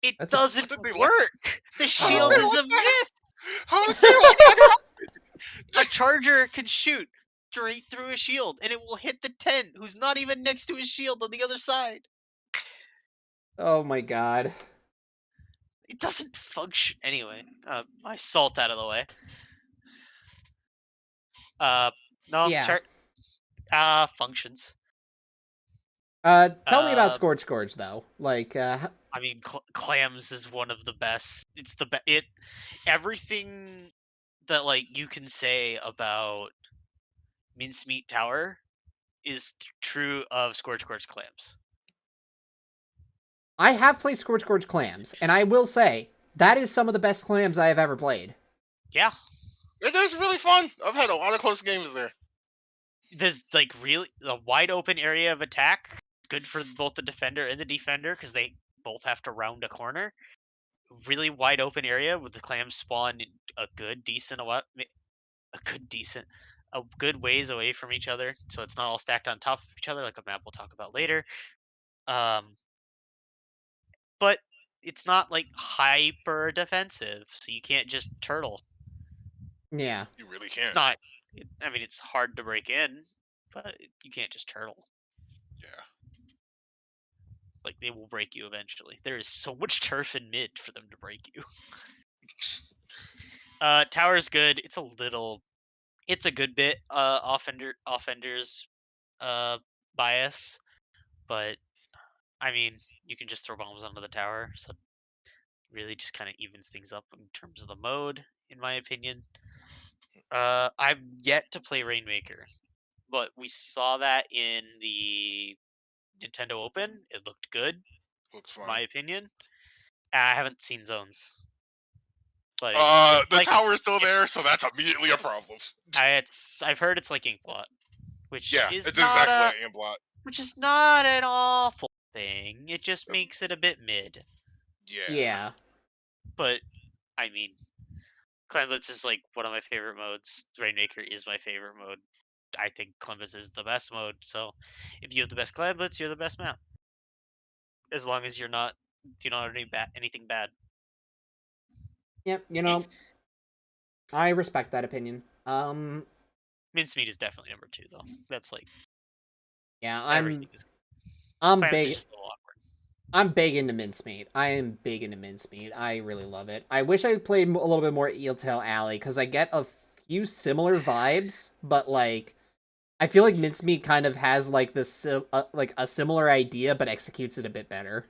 It doesn't work. The shield is a myth. How is it? A charger can shoot straight through a shield, and it will hit the tent, who's not even next to his shield on the other side. Oh my god. It doesn't function. Anyway, my salt out of the way. No, yeah. Functions. Tell me about Scorch Gorge, though. Like, I mean, clams is one of the best. It's the best. Everything that like you can say about Mincemeat Tower is true of Scorch Gorge clams. I have played Scorch Gorge clams, and I will say that is some of the best clams I have ever played. Yeah, it is really fun. I've had a lot of close games there. There's like really a wide open area of attack, good for both the defender and the defender because they both have to round a corner. Really wide open area with the clams spawn a good ways away from each other, so it's not all stacked on top of each other like a map we'll talk about later. But it's not like hyper defensive, so you can't just turtle. Yeah, you really can't. It's not. I mean, it's hard to break in, but you can't just turtle. Yeah. Like, they will break you eventually. There is so much turf in mid for them to break you. Tower's good. It's a good bit offender's bias, but I mean, you can just throw bombs onto the tower, so it really just kind of evens things up in terms of the mode, in my opinion. I've yet to play Rainmaker, but we saw that in the Nintendo Open. It looked good. Looks fine. In my opinion. I haven't seen Zones. But the tower is still there, so that's immediately a problem. I've heard it's like Inkblot, which is it's exactly like Inkblot. Which is not an awful thing. It just makes it a bit mid. Yeah. But I mean, Clamblitz is like one of my favorite modes. Rainmaker is my favorite mode. I think Columbus is the best mode. So if you have the best Clamblitz, you're the best map. As long as you don't have anything bad. Yep, I respect that opinion. Mincemeat is definitely number 2 though. That's like I'm big. I'm big into Mincemeat. I am big into Mincemeat. I really love it. I wish I played a little bit more Eeltail Alley because I get a few similar vibes, but like I feel like Mincemeat kind of has like like a similar idea, but executes it a bit better.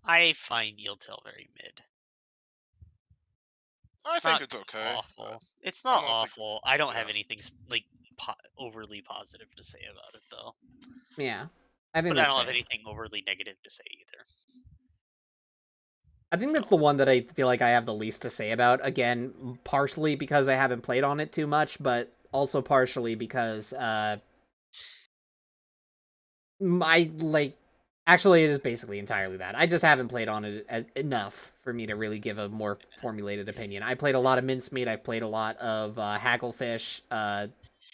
I find Yieldtail very mid. I It's think not it's okay. awful. It's I not don't think. awful. I don't have Yeah. anything like overly positive to say about it though. Yeah, I think But I that's don't have fair. anything overly negative to say either. I think that's So the one that I feel like I have the least to say about. Again, partially because I haven't played on it too much, but also partially because I like. Actually, it is basically entirely that. I just haven't played on it enough for me to really give a more formulated opinion. I played a lot of Mincemeat. I've played a lot of Hagglefish.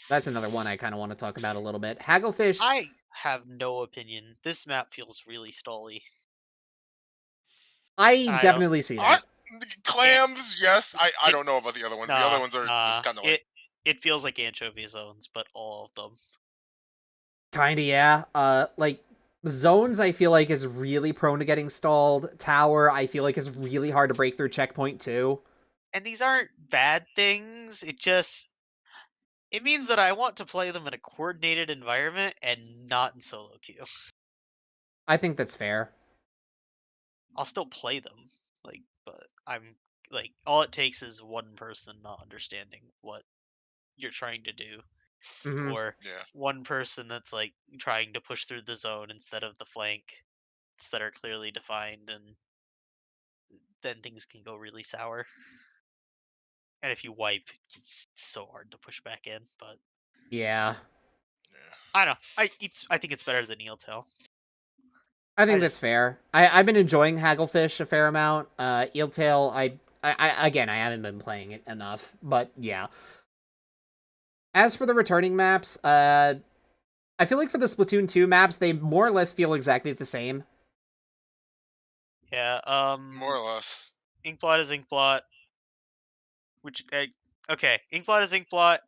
That's another one I kind of want to talk about a little bit. Hagglefish. I have no opinion. This map feels really stally. I I don't. definitely see I, that. clams, yes. I It, don't know about the other ones. The other nah, ones are just nah. kind of like. It feels like anchovy zones, but all of them. Kinda, yeah. Like zones, I feel like is really prone to getting stalled. Tower, I feel like is really hard to break through checkpoint too. And these aren't bad things. It means that I want to play them in a coordinated environment and not in solo queue. I think that's fair. I'll still play them, but I'm like, all it takes is one person not understanding what you're trying to do, Hmm. or Yeah. one person that's like trying to push through the zone instead of the flanks that are clearly defined, and then things can go really sour. And if you wipe, it's so hard to push back in. But Yeah. Yeah. I don't know. I think it's better than Eeltail. I I think that's just fair. I've been enjoying Hagglefish a fair amount. Eeltail, I again I haven't been playing it enough, but yeah. As for the returning maps, I feel like for the Splatoon 2 maps, they more or less feel exactly the same. yeah. More or less. Inkblot is Inkblot. Which okay, Inkblot is Inkblot.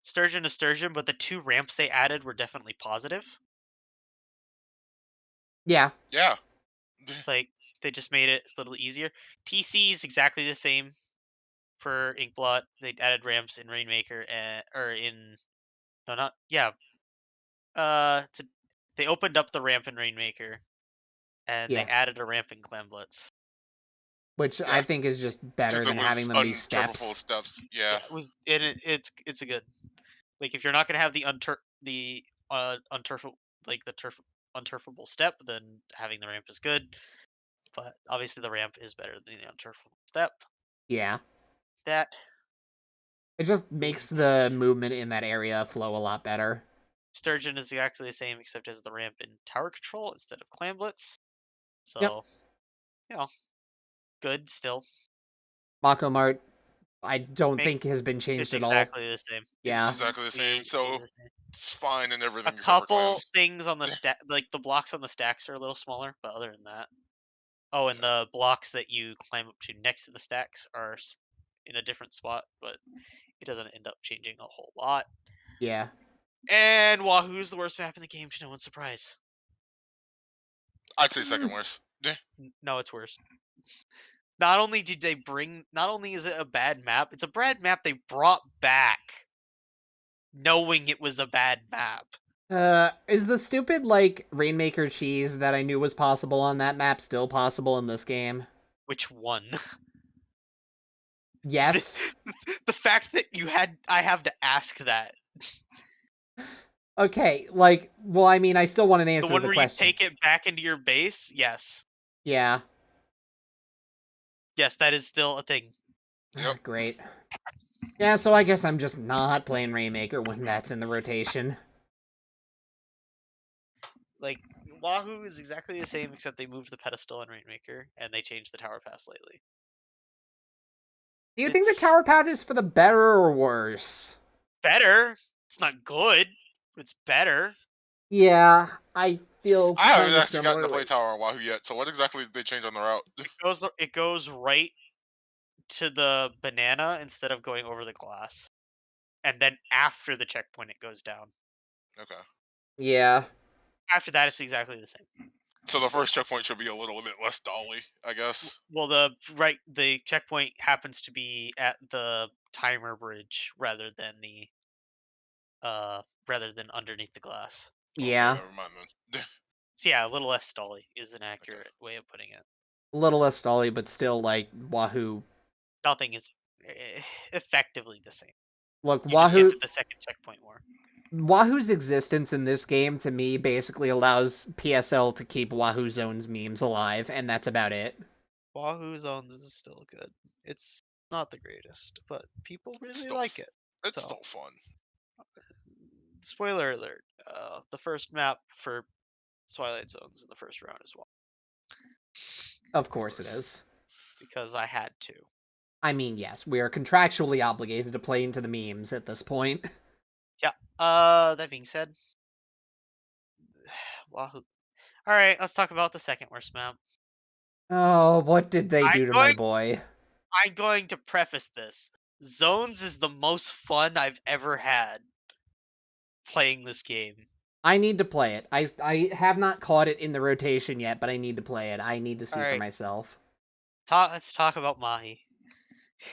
Sturgeon is Sturgeon, but the two ramps they added were definitely positive. Yeah. Yeah. Like they just made it a little easier. TC is exactly the same for Inkblot. They added ramps in Rainmaker and or in no not yeah to, they opened up the ramp in Rainmaker and they Yeah. added a ramp in Clamblitz. Which I Yeah. think is just better Because than it having was them be unturfable steps. steps. Yeah. Yeah, it was it's a good, like, if you're not gonna have the unturfable, like the unturfable step, then having the ramp is good. But obviously the ramp is better than the unturfable step. Yeah. That It just makes means the movement in that area flow a lot better. Sturgeon is exactly the same except as the ramp in Tower Control instead of Clamblitz. Yep. So, you know, good still. Mako Mart, I don't Make think has been It's changed at all. exactly the same. It's Yeah. exactly the same. Completely So the same. it's fine and A everything except for couple clams. things on the stack, like the blocks on the stacks are a little smaller, but other than that, oh, and the blocks that you climb up to next to the stacks are in a different spot, but it doesn't end up changing a whole lot. Yeah. And Wahoo's the worst map in the game, to no one's surprise. I'd say second worst. No, it's worse. Not only is it a bad map, it's a bad map they brought back, knowing it was a bad map. Is the stupid, like, Rainmaker cheese that I knew was possible on that map still possible in this game? Which one? Yes. The fact that I have to ask that. Okay, like, well, I mean, I still want an The answer to one the where you question. take it back into your base? Yes. Yeah. Yes, that is still a thing. Yep. Great. Yeah, so I guess I'm just not playing Rainmaker when that's in the rotation. Like, Wahoo is exactly the same, except they moved the pedestal in Rainmaker, and they changed the tower pass lately. Do you think the It's tower path is for the better or worse? better. It's not good, but it's better. Yeah, I feel I haven't kind of actually gotten to play similarly. Tower on Wahoo yet. So what exactly did they change on the route? It goes right to the banana instead of going over the glass. And then after the checkpoint, it goes down. Okay. Yeah. After that, it's exactly the same. So the first checkpoint should be a little bit less dolly, I guess. Well, the checkpoint happens to be at the timer bridge rather than the rather than underneath the glass. Yeah, Never mind then. So yeah, a little less stally is an accurate way of putting it. a little less stally, but still like Wahoo. Nothing is effectively the same. Look, You just get to the second checkpoint more. Wahoo's existence in this game to me basically allows PSL to keep Wahoo Zones memes alive, and that's about it. Wahoo Zones is still good. It's not the greatest, but people really Still like it. It's So, still fun. spoiler alert: the first map for Twilight Zones in the first round as well, Of course it is. because I had to. I mean, yes, we are contractually obligated to play into the memes at this point. Yeah. That being said, Wahoo. All right, let's talk about the second worst map. Oh, what did they do to my going- boy? I'm going to preface this. Zones is the most fun I've ever had playing this game. I need to play it. I have not caught it in the rotation yet, but I need to play it. I need to see for Alright. myself. Let's talk about Mahi.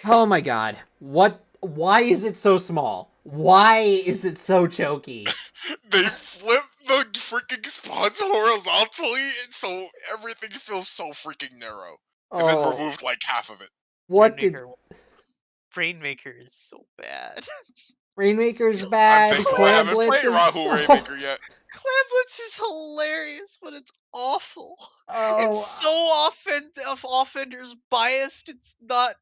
Oh my god. What? Why is it so small? Why is it so choky? They flip the freaking spawns horizontally, so everything feels so freaking narrow. And then removed like half of it. What did... Rainmaker is so bad. Rainmaker's bad. I'm thankful I haven't Clamblitz played is Rahu so... Rainmaker yet. Clamblitz is hilarious, but it's awful. Oh, It's so offenders biased. It's not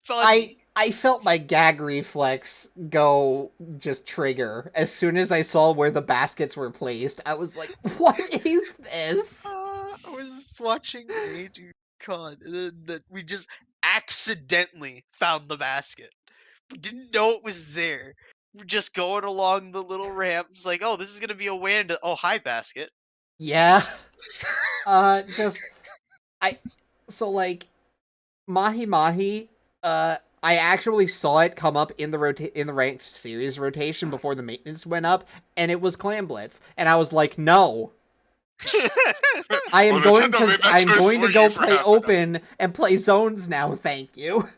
funny. I felt my gag reflex go just trigger as soon as I saw where the baskets were placed. I was like, what is this? I was watching Major Con, and that we just accidentally found the basket. We didn't know it was there. We're just going along the little ramps, like, oh, this is gonna be a way into. Oh, hi, basket. Yeah. So like, Mahi Mahi, I actually saw it come up in the ranked series rotation before the maintenance went up, and it was Clamblitz, and I was like, no. I'm going to go play open and play zones now, thank you.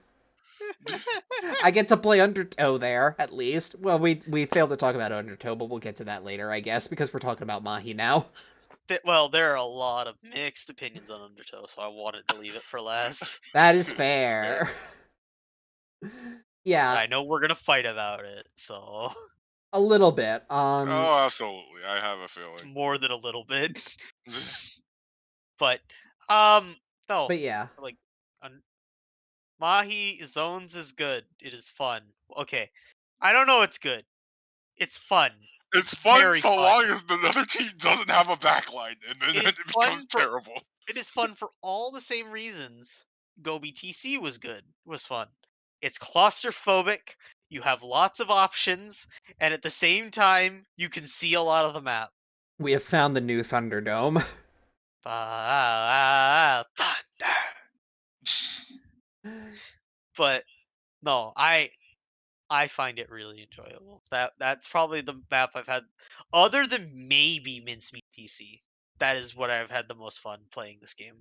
I get to play Undertow there, at least. Well, we failed to talk about Undertow, but we'll get to that later, I guess, because we're talking about Mahi now. Well, there are a lot of mixed opinions on Undertow, so I wanted to leave it for last. That is fair. Yeah. I know we're gonna fight about it, so a little bit. Oh, absolutely. I have a it's feeling. more than a little bit. But no. But yeah. Like Mahi Zones is good. It is fun. Okay. I don't know it's good. It's fun. It's fun Very so fun. long as the other team doesn't have a backline, and then It is it fun becomes for- terrible. It is fun for all the same reasons Gobi TC was fun. It's claustrophobic, you have lots of options, and at the same time, you can see a lot of the map. We have found the new Thunderdome. Thunder! But no, I find it really enjoyable. That's probably the map I've had, other than maybe Mincemeat PC. That is what I've had the most fun playing this game.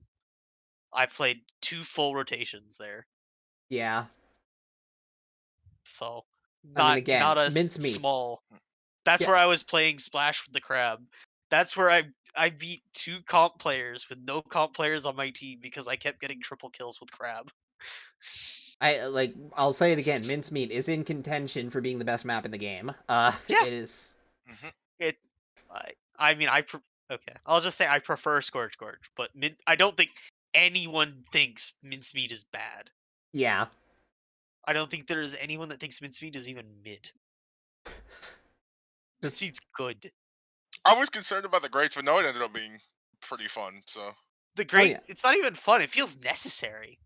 I played 2 full rotations there, Yeah. so I mean, again, not a Mincemeat. small. That's Yeah. where I was playing Splash with the Crab. That's where I beat 2 comp players with no comp players on my team because I kept getting triple kills with Crab. I'll say it again, Mincemeat is in contention for being the best map in the game. Yeah. It is. Okay. I'll just say I prefer Scorch Gorge, but I don't think anyone thinks Mincemeat is bad. Yeah. I don't think there is anyone that thinks Mincemeat is even mid. Mincemeat's good. I was concerned about the grades, but no, it ended up being pretty fun. So The great, yeah. It's not even fun. It feels necessary.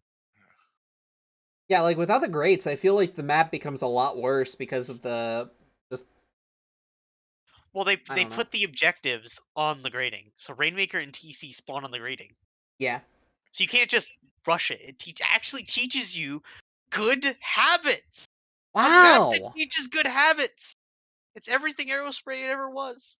Yeah, like without the greats, I feel like the map becomes a lot worse because of the Well, they I don't know. put the objectives on the grading, so Rainmaker and TC spawn on the grading. Yeah. So you can't just rush it. It actually teaches you good habits. A map that Wow. teaches good habits. It's everything Aerospray ever was.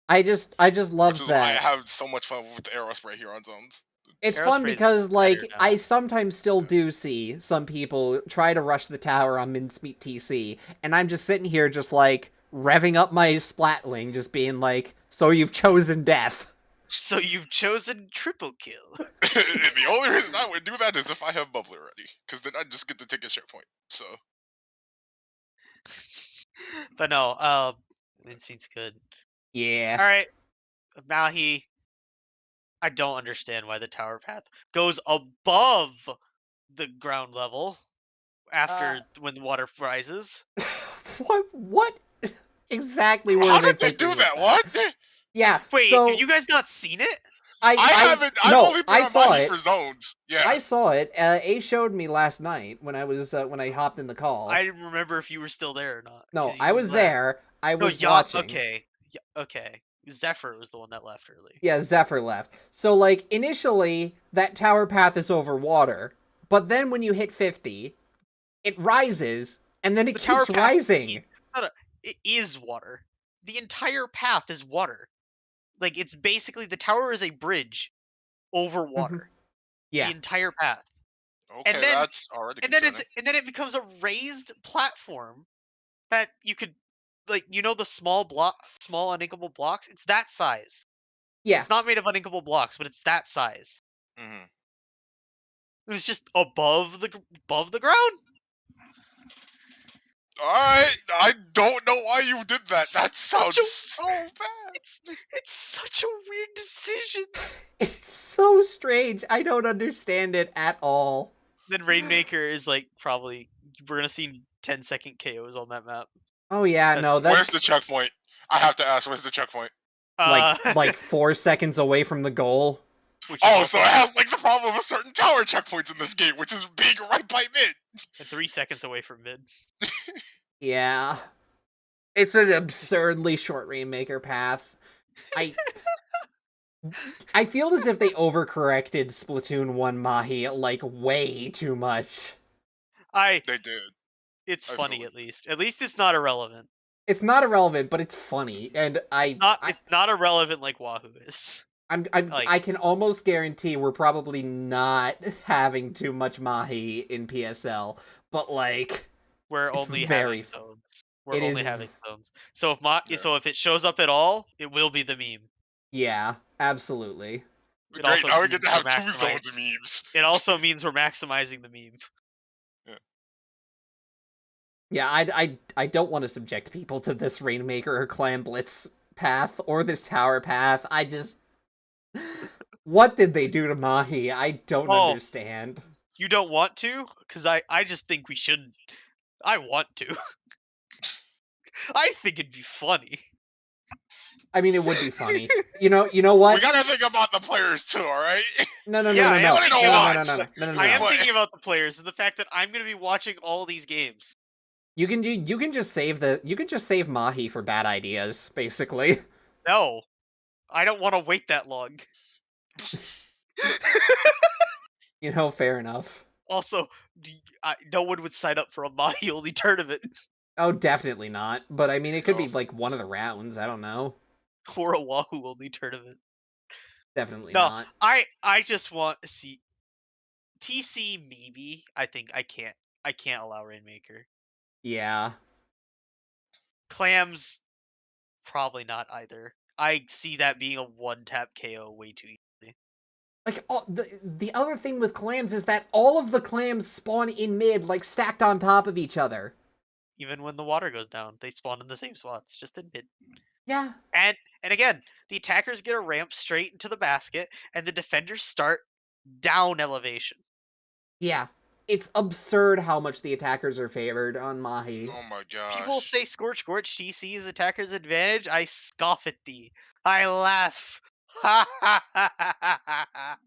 I just love which is why I that. have so much fun with the Aerospray here on Zones. It's Aerospray's fun because, better like, now. I sometimes still do see some people try to rush the tower on Mincemeat TC, and I'm just sitting here just, like, revving up my Splatling, just being like, so you've chosen death. So you've chosen triple kill. The only reason I would do that is if I have Bubbler ready, because then I just get to take a share point. So But no, Mincemeat's good. Yeah. Alright, Mahi, I don't understand why the tower path goes above the ground level after when the water rises. What exactly were how they did they thinking do with that? What? Yeah, Wait, so have you guys not seen it? I haven't. I've no, only been I on saw Mahi it. for zones. Yeah. I saw it. A showed me last night when I hopped in the call. I didn't remember if you were still there or not. No, 'cause I you was left. there. I No, was watching. okay. Yeah, okay. Zephyr was the one that left early. Yeah, Zephyr left. So, like, initially, that tower path is over water, but then when you hit 50, it rises, and then it The tower keeps path rising. It is water. The entire path is water. Like, it's basically the tower is a bridge over water. Yeah. The entire path. Okay, then- that's already And then concerning. it becomes a raised platform that you could, like, you know, the small uninkable blocks. It's that size. Yeah. It's not made of uninkable blocks, but it's that size. hmm It was just above the ground. I don't know why you did that. That It's sounds such a- so bad. It's such a weird decision. It's so strange. I don't understand it at all. Then Rainmaker is like probably we're gonna see 10-second KOs on that map. Oh yeah, no, Where's that's the checkpoint? I have to ask. Where's the checkpoint? like 4 seconds away from the goal. which is Oh, also so it has like the problem of certain tower checkpoints in this game, which is being right by mid. 3 seconds away from mid. Yeah. It's an absurdly short Rainmaker path. I feel as if they overcorrected Splatoon 1 Mahi, like, way too much. They did. It's I funny feel it. at least. At least it's not irrelevant. It's not irrelevant, but it's funny, and It's not irrelevant like Wahoo is. I can almost guarantee we're probably not having too much Mahi in PSL, but like We're It's only very- having zones. We're it only is- having zones. So Yeah. if it shows up at all, it will be the meme. yeah, absolutely. It Great, also now we means get to we're have two maximizing- zones of memes. It also means we're maximizing the meme. Yeah, I don't want to subject people to this Rainmaker or Clan Blitz path or this tower path. I just what did they do to Mahi? I don't Oh. understand. You don't want to? Because I just think we shouldn't. I want to. I think it'd be funny. I mean, it would be funny. You know We what? gotta think about the players too, alright? No, no, no, Yeah, no, I no, am no, thinking no, about- no, no, no, no, no, I am no. What? thinking about the players and the fact that I'm going to be watching all these games. You can just save Mahi for bad ideas, basically. No. I don't want to wait that long. You know, fair enough. Also, no one would sign up for a Mahi only tournament Oh, definitely not. But I mean, it could No. be like one of the rounds. I don't know. or a Wahoo only tournament. Definitely No. not. I just want to see TC maybe. I think I can't allow Rainmaker. Yeah. Clams probably not either. I see that being a one-tap KO way too easily. Like the other thing with clams is that all of the clams spawn in mid, like stacked on top of each other. Even when the water goes down, they spawn in the same spots, just in mid. Yeah. And again, the attackers get a ramp straight into the basket, and the defenders start down elevation. Yeah. It's absurd how much the attackers are favored on Mahi. Oh my gosh. People say Scorch TC is attackers' advantage. I scoff at thee. I laugh. Ha ha ha ha ha ha.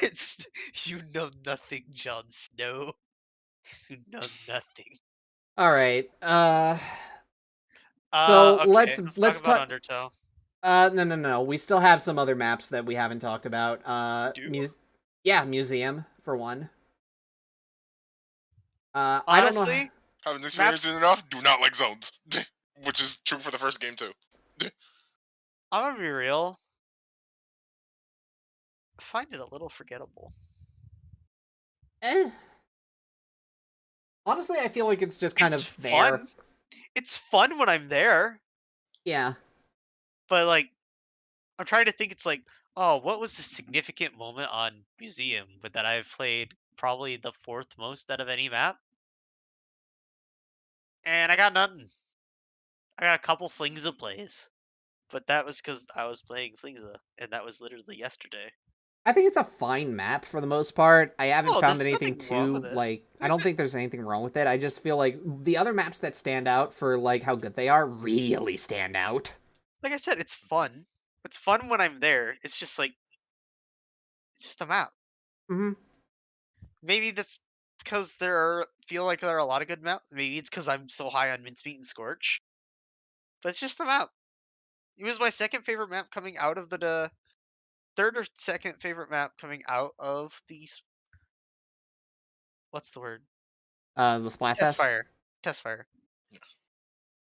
It's you know nothing, Jon Snow. You know nothing. All right. So Okay, let's talk about Undertow. No. We still have some other maps that we haven't talked about. Do? Museum for one. Honestly, I don't know. Haven't experienced it enough? Do not like zones. Which is true for the first game too. I'm gonna be real. find it a little forgettable. Eh. Honestly, I feel like it's just kind It's of there. fun. It's fun when I'm there, Yeah. but like I'm trying to think. It's like, oh, what was a significant moment on Museum, but that I've played probably the fourth most out of any map, and I got nothing. I got a couple Flingza plays, but that was because I was playing Flingza, and that was literally yesterday. I think it's a fine map for the most part. I haven't Oh, found there's anything nothing wrong with too, it. like, I Like I don't said, think there's anything wrong with it. I just feel like the other maps that stand out for, like, how good they are really stand out. it's fun. It's fun when I'm there. It's just like it's just a map. Hmm. Maybe that's because there are a lot of good maps. Maybe it's because I'm so high on Mincemeat and Scorch. But it's just a map. It was my second favorite map coming out of the third or second favorite map coming out of these. What's the word? The Test Splatfest. fire. Test fire.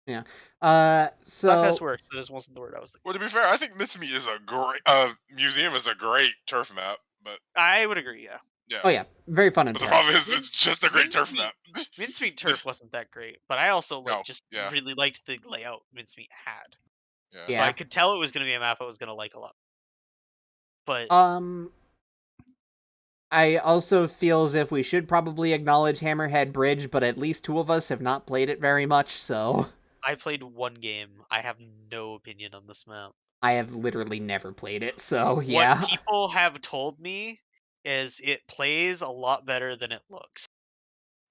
Yeah. Splatfest So works, but this wasn't the word I was Well, looking to be fair, I think Mincemeat is a great museum is a great turf map, but for. I would agree, yeah. yeah. oh yeah, very fun and But the turf. problem is, it's just a great turf Mincemeat, map. Mincemeat Turf wasn't that great, but I also No, just yeah, really liked the layout Mincemeat had, yeah. so I Yeah. could tell it was going to be a map I was going to like a lot. But Um, I also feel as if we should probably acknowledge Hammerhead Bridge, but at least two of us have not played it very much, so I played one game. I have no opinion on this map. I have literally never played it, so What yeah. people have told me is it plays a lot better than it looks.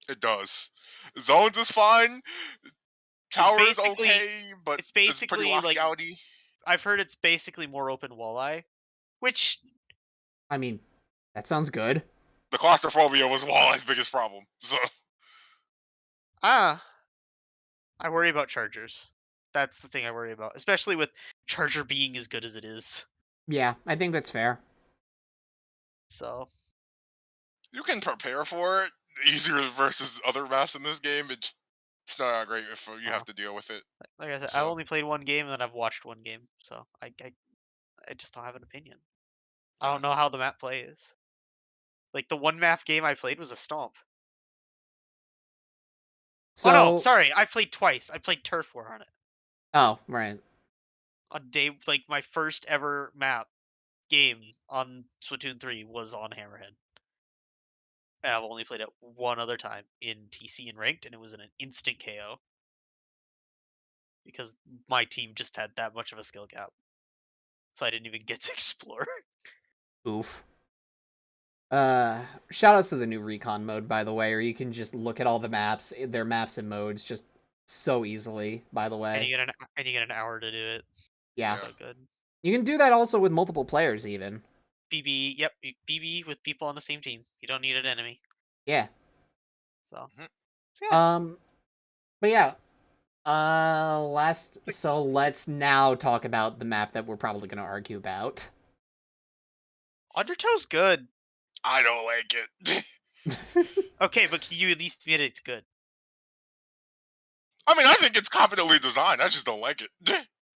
It does. Zones is fine. It's Tower is basically okay, but it's it's pretty basically like lockouty. I've heard it's basically more open walleye, which I mean, that sounds good. The claustrophobia was Walleye's biggest problem. So ah, I worry about chargers. That's the thing I worry about, especially with charger being as good as it is. Yeah, I think that's fair. So, you can prepare for it easier versus other maps in this game. It's not great if you have to deal with it. like I said, I've So only played one game and then I've watched one game, so I just don't have an opinion. I don't know how the map plays. Like the one map game I played was a stomp. Oh no, So, sorry, I played twice. I played Turf War on it. oh, right. On day like my first ever map game on Splatoon 3 was on Hammerhead. And I've only played it one other time in TC and ranked, and it was in an instant KO. Because my team just had that much of a skill gap. So I didn't even get to explore. Oof. Shout outs to the new recon mode, by the way, where you can just look at all the maps, their maps and modes just so easily, by the and way. you get an hour to do it. Yeah. So good. You can do that also with multiple players, even. BB, yep, BB with people on the same team. You don't need an enemy. Yeah. So, Mhm. it's good. But yeah. So let's now talk about the map that we're probably going to argue about. Undertow's good. I don't like it. Okay, but can you at least admit it's good? I mean, I think it's competently designed. I just don't like it.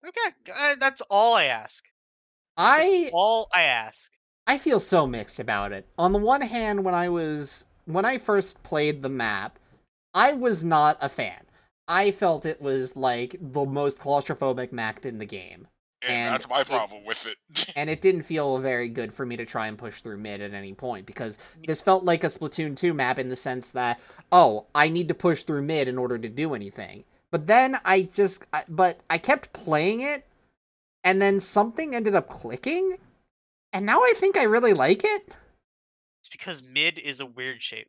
Okay, that's all I ask. That's I all I ask. I feel so mixed about it. On the one hand, when I first played the map, I was not a fan. I felt it was like the most claustrophobic map in the game. And And that's my it problem with it. and it didn't feel very good for me to try and push through mid at any point because this felt like a Splatoon 2 map in the sense that, oh, I need to push through mid in order to do anything. But then I kept playing it, and then something ended up clicking, and now I think I really like it. It's because mid is a weird shape.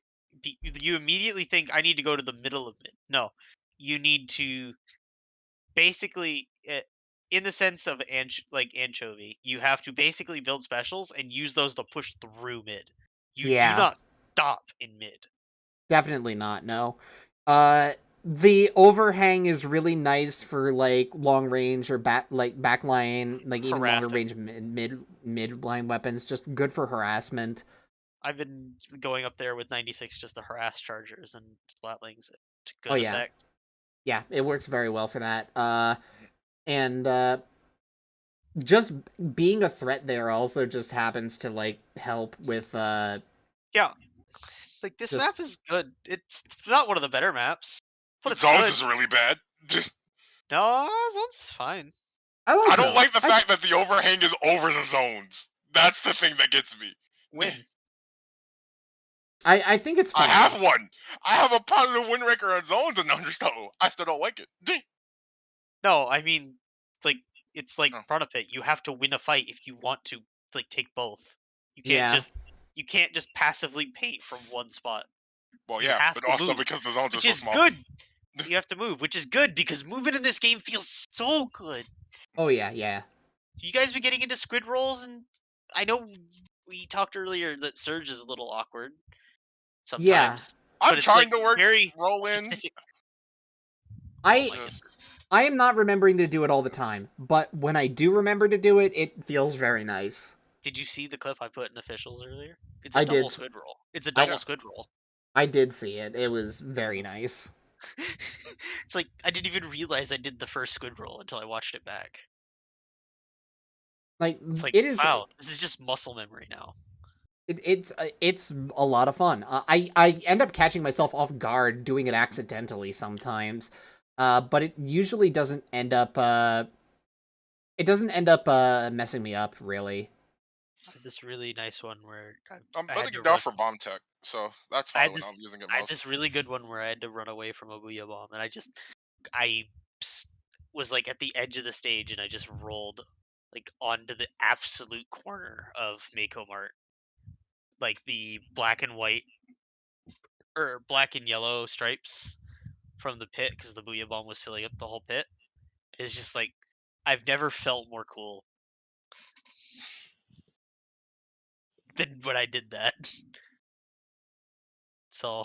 You immediately think I need to go to the middle of mid. No, you need to basically, in the sense of anchovy, you have to basically build specials and use those to push through mid. You do Yeah, not stop in mid. definitely not, no. The overhang is really nice for like long range or back line, like even longer Harassing. range mid line weapons, just good for harassment. I've been going up there with 96 just to harass chargers and splatlings to Oh good yeah. effect. Yeah, it works very well for that. And just being a threat there also just happens to like help with Yeah, like this just map is good. It's not one of the better maps, but it's Zones good. is really bad. No, Zones is fine. I like I don't Zone. like the fact that the overhang is over the zones. That's the thing that gets me. Win. I think it's I fine. have one. I have a positive win record on zones and Understow. I still don't like it. No, I mean, like it's like Oh. Front Pit. You have to win a fight if you want to like take both. You can't Yeah. just passively paint from one spot. Well, You yeah, have but to also move, because the zones are which so is small. good. You have to move, which is good because movement in this game feels so good. Oh yeah, yeah. You guys been getting into squid rolls, and I know we talked earlier that Surge is a little awkward Yeah. sometimes, I'm but it's like trying to work very roll in. specific. I Oh my Just, I am not remembering to do it all the time, but when I do remember to do it, it feels very nice. Did you see the clip I put in officials earlier? It's a I double did. squid roll. It's a I double squid roll. I did see it. It was very nice. It's like I didn't even realize I did the first squid roll until I watched it back. Like It's like, it is. wow, this is just muscle memory now. It's a lot of fun. I end up catching myself off guard doing it accidentally sometimes, but it usually doesn't end up. It doesn't end up messing me up really. I had this really nice one where I'm I gonna had to get down run. for bomb tech, so that's I probably had when this I'm using it I had most. this really good one where I had to run away from a booyah bomb, and I was like at the edge of the stage, and I just rolled like onto the absolute corner of Mako Mart, like the black and white or black and yellow stripes from the pit because the booyah bomb was filling up the whole pit. It's just like I've never felt more cool than when I did that. So,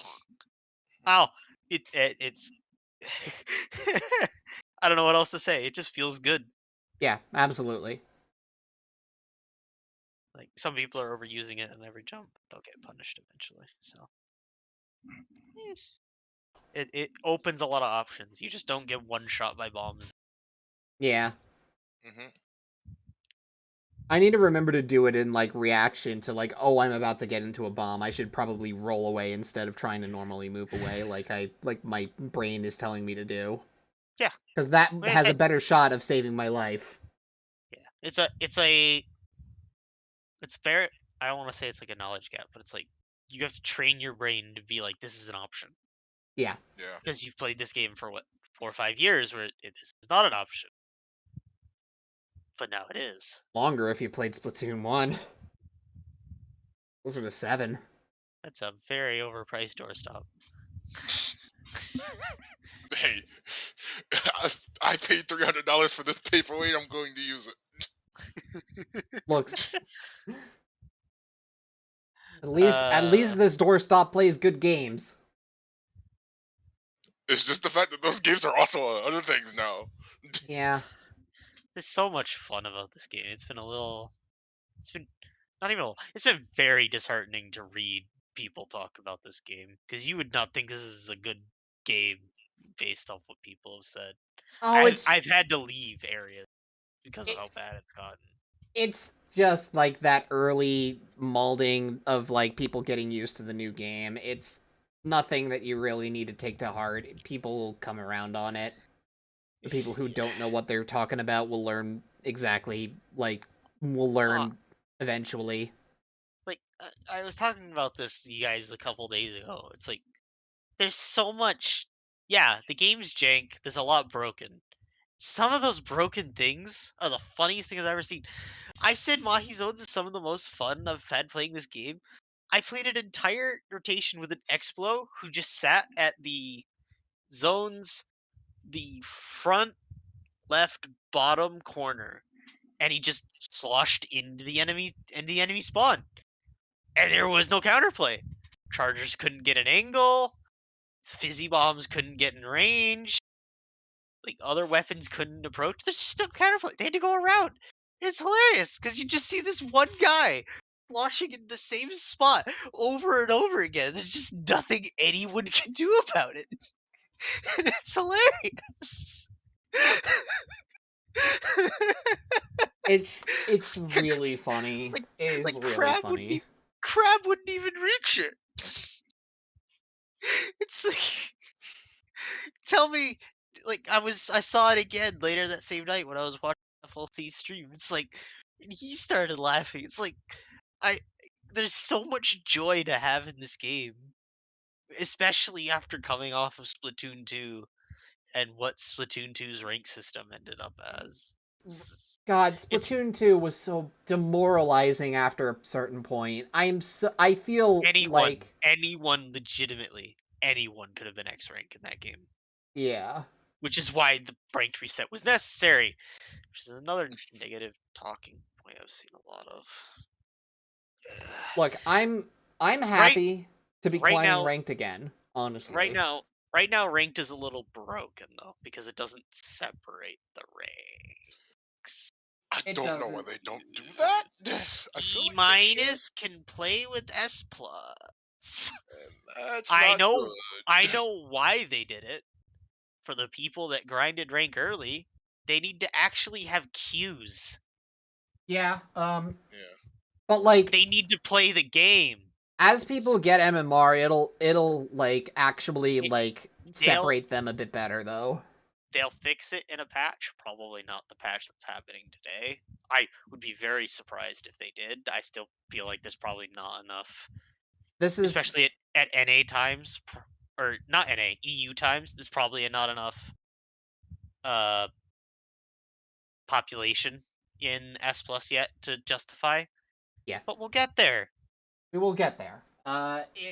wow, it's I don't know what else to say. It just feels good. Yeah, absolutely. Like some people are overusing it, and every jump they'll get punished eventually. So it opens a lot of options. You just don't get one shot by bombs. Yeah. Hmm. I need to remember to do it in like reaction to like, oh, I'm about to get into a bomb. I should probably roll away instead of trying to normally move away, like my brain is telling me to do. Yeah, Because that like I has a said, better shot of saving my life. yeah, it's fair. I don't want to say it's like a knowledge gap, but it's like you have to train your brain to be like this is an option Yeah, Yeah. because you've played this game for what 4 or 5 years where this is not an option, but now it is. longer if you played Splatoon 1. Those are the 7. That's a very overpriced doorstop. Hey, I paid $300 for this paperweight. I'm going to use it. Looks. At least this doorstop plays good games. It's just the fact that those games are also on other things now. Yeah. There's so much fun about this game. It's been not even a little, it's been very disheartening to read people talk about this game because you would not think this is a good game based off what people have said. Oh, I've had to leave areas because of it, how bad it's gotten. it's just like that early molding of like people getting used to the new game. It's nothing that you really need to take to heart. People will come around on it. The people who don't know what they're talking about will learn exactly, like, will learn eventually. Like I was talking about this to you guys a couple days ago. It's like there's so much. Yeah, the game's jank. There's a lot broken. Some of those broken things are the funniest thing I've ever seen. I said Mahi Zones is some of the most fun I've had playing this game. I played an entire rotation with an Explo who just sat at the zones, the front left bottom corner, and he just sloshed into the enemy spawn. And there was no counterplay. Chargers couldn't get an angle. Fizzy bombs couldn't get in range. Like other weapons couldn't approach. There's just no counterplay. They had to go around. It's hilarious because you just see this one guy washing in the same spot over and over again. There's just nothing anyone can do about it. And it's hilarious. It's really funny. Like- It is like really funny. Crab wouldn't even reach it. It's like, tell me, like I saw it again later that same night when I was watching the full T stream. It's like, and he started laughing. It's like, I there's so much joy to have in this game, especially after coming off of Splatoon 2 and what Splatoon 2's rank system ended up as. God, It's Splatoon 2 was so demoralizing after a certain point. I feel like anyone legitimately, anyone could have been X rank in that game. yeah. Which is why the ranked reset was necessary. Which is another negative talking point I've seen a lot of. Look, I'm Right happy to be right climbing now ranked again, honestly. right now ranked is a little broken though, because it doesn't separate the ranks. I It don't know why doesn't. they don't do that. I feel E like they should, minus can play with S plus. and that's I not know good. why they did it. For the people that grinded rank early, they need to actually have queues. Yeah, Yeah. but like They need to play the game. as people get MMR, it'll like actually It- like they'll separate them a bit better though. they'll fix it in a patch. Probably not the patch that's happening today. I would be very surprised if they did. I still feel like there's probably not enough, This is especially at NA times, or not NA, EU times. There's probably not enough uh population in S plus yet to justify. Yeah. But we'll get there. we will get there.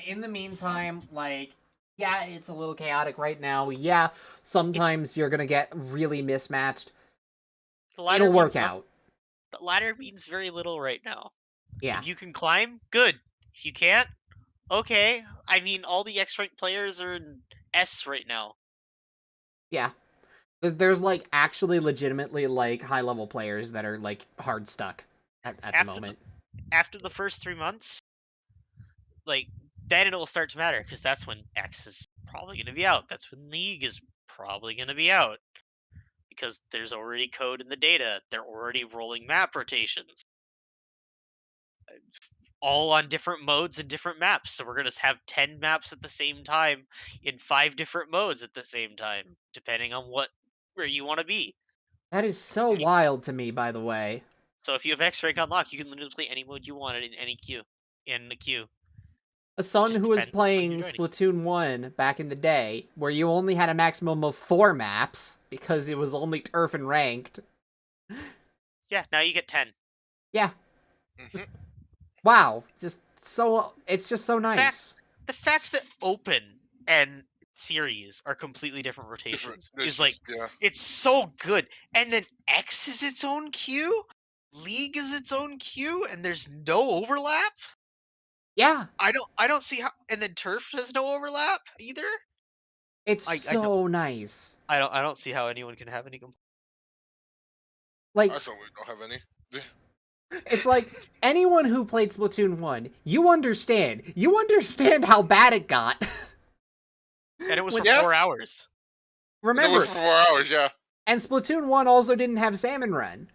In the meantime, like yeah, it's a little chaotic right now. Yeah, sometimes you're gonna get really mismatched. The ladder It'll work means out. the ladder means very little right now. Yeah. If you can climb, good. If you can't, okay. I mean, all the X rank players are in S right now. Yeah. There's like actually legitimately like high level players that are like hard stuck at the moment. After the first 3 months, like then it'll start to matter because that's when X is probably going to be out. That's when League is probably going to be out because there's already code in the data. They're already rolling map rotations, all on different modes and different maps. So we're going to have 10 maps at the same time in 5 different modes at the same time, depending on where you want to be. That is so wild to me, by the way. So if you have X rank unlocked, you can literally play any mode you wanted in any queue. In the queue. A son Just who was depends on when playing you're joining. Splatoon 1 back in the day, where you only had a maximum of 4 maps because it was only turf and ranked. Yeah, now you get 10. Yeah. Mhm. Wow. It's just so nice. The fact that Open and Series are completely different rotations is like, yeah. it's so good. And then X is its own queue, League is its own queue, and there's no overlap. Yeah. I don't see how. And then Turf has no overlap either. It's I so nice. I don't see how anyone can have any complaints. Like, I certainly don't have any. it's like anyone who played Splatoon 1, you understand. You understand how bad it got. And it was When- for Yeah. 4 hours. It Remember, was for 4 hours, yeah. and Splatoon 1 also didn't have Salmon Run.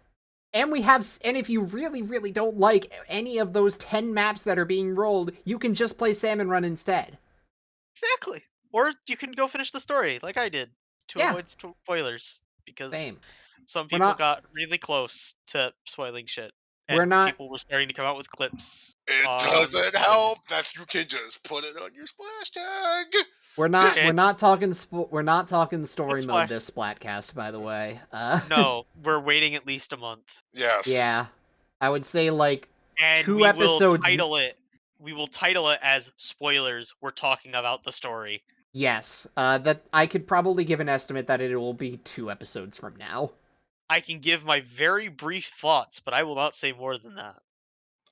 And if you really, really don't like any of those 10 maps that are being rolled, you can just play Salmon Run instead. Exactly. Or you can go finish the story like I did to Yeah. avoid spoilers because Same. some We're people not- got really close to spoiling shit. We're And not- people were starting to come out with clips. It doesn't help that you can just put it on your splash tag. We're not talking story That's mode why- this Splatcast, by the way. No, we're waiting at least a month. Yes. Yeah. I would say like And 2 we episodes. will title it as spoilers. We're talking about the story. Yes. That I could probably give an estimate that it will be 2 episodes from now. I can give my very brief thoughts, but I will not say more than that.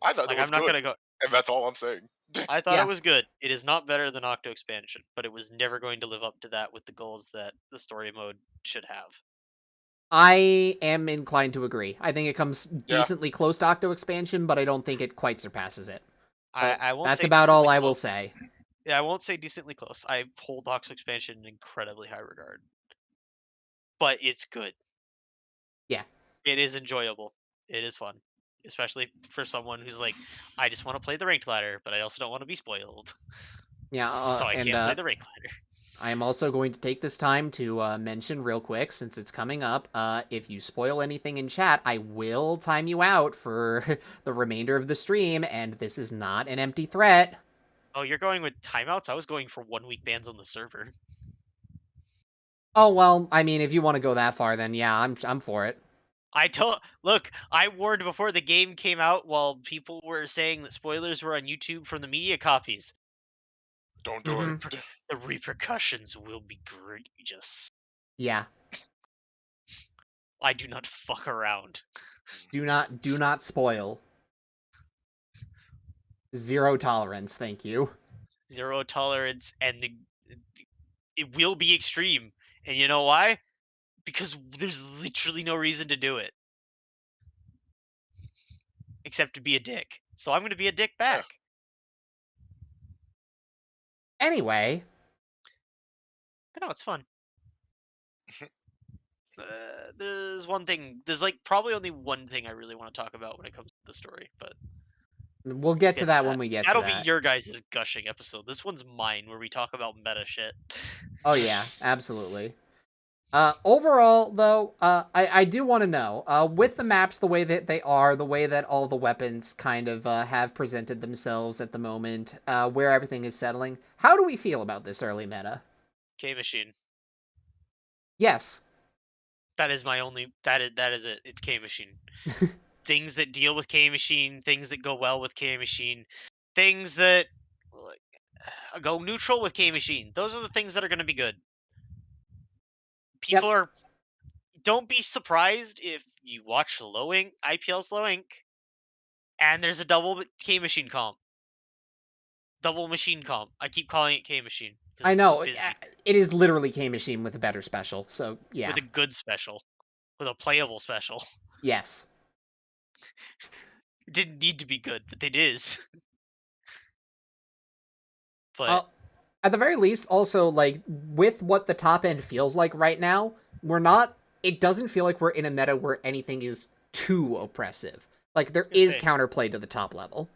I thought Like, it was I'm not good, gonna go. and that's all I'm saying. I thought Yeah. it was good. It is not better than Octo Expansion, but it was never going to live up to that with the goals that the story mode should have. I am inclined to agree. I think it comes decently close to Octo Expansion, but I don't think it quite surpasses it. I won't. That's say about all decently I will close. say. Yeah, I won't say decently close. I hold Octo Expansion in incredibly high regard, but it's good. Yeah. It is enjoyable. It is fun, especially for someone who's like, I just want to play the ranked ladder, but I also don't want to be spoiled. Yeah, So I and can't play the ranked ladder. I am also going to take this time to mention real quick, since it's coming up, if you spoil anything in chat, I will time you out for the remainder of the stream, and this is not an empty threat. Oh, you're going with timeouts? I was going for 1 week bans on the server. Oh, well, I mean, if you want to go that far, then yeah, I'm for it. Look, I warned before the game came out while people were saying that spoilers were on YouTube from the media copies. Don't do it. The repercussions will be egregious. Yeah. I do not fuck around. Do not spoil. Zero tolerance, thank you. Zero tolerance, and it will be extreme. And you know why? Because there's literally no reason to do it. Except to be a dick. So I'm going to be a dick back. Anyway. But no, it's fun. There's one thing. There's like probably only one thing I really want to talk about when it comes to the story, but we'll get to that when we get to that. That'll be your guys' gushing episode. This one's mine, where we talk about meta shit. Oh yeah, absolutely. Overall, though, I do want to know, with the maps the way that they are, the way that all the weapons kind of have presented themselves at the moment, where everything is settling, how do we feel about this early meta? K-Machine. Yes. That is my only... That is it. It's K-Machine. Things that deal with K-Machine, things that go well with K-Machine, things that go neutral with K-Machine. Those are the things that are going to be good. People are... Don't be surprised if you watch Low Ink, IPL's Low Ink, and there's a double K-Machine comp. Double machine comp. I keep calling it K-Machine. I know. It is literally K-Machine with a better special, so yeah. With a good special. With a playable special. Yes. It didn't need to be good, but it is. But at the very least, also, like, with what the top end feels like right now, it doesn't feel like we're in a meta where anything is too oppressive. Like, there is counterplay to the top level.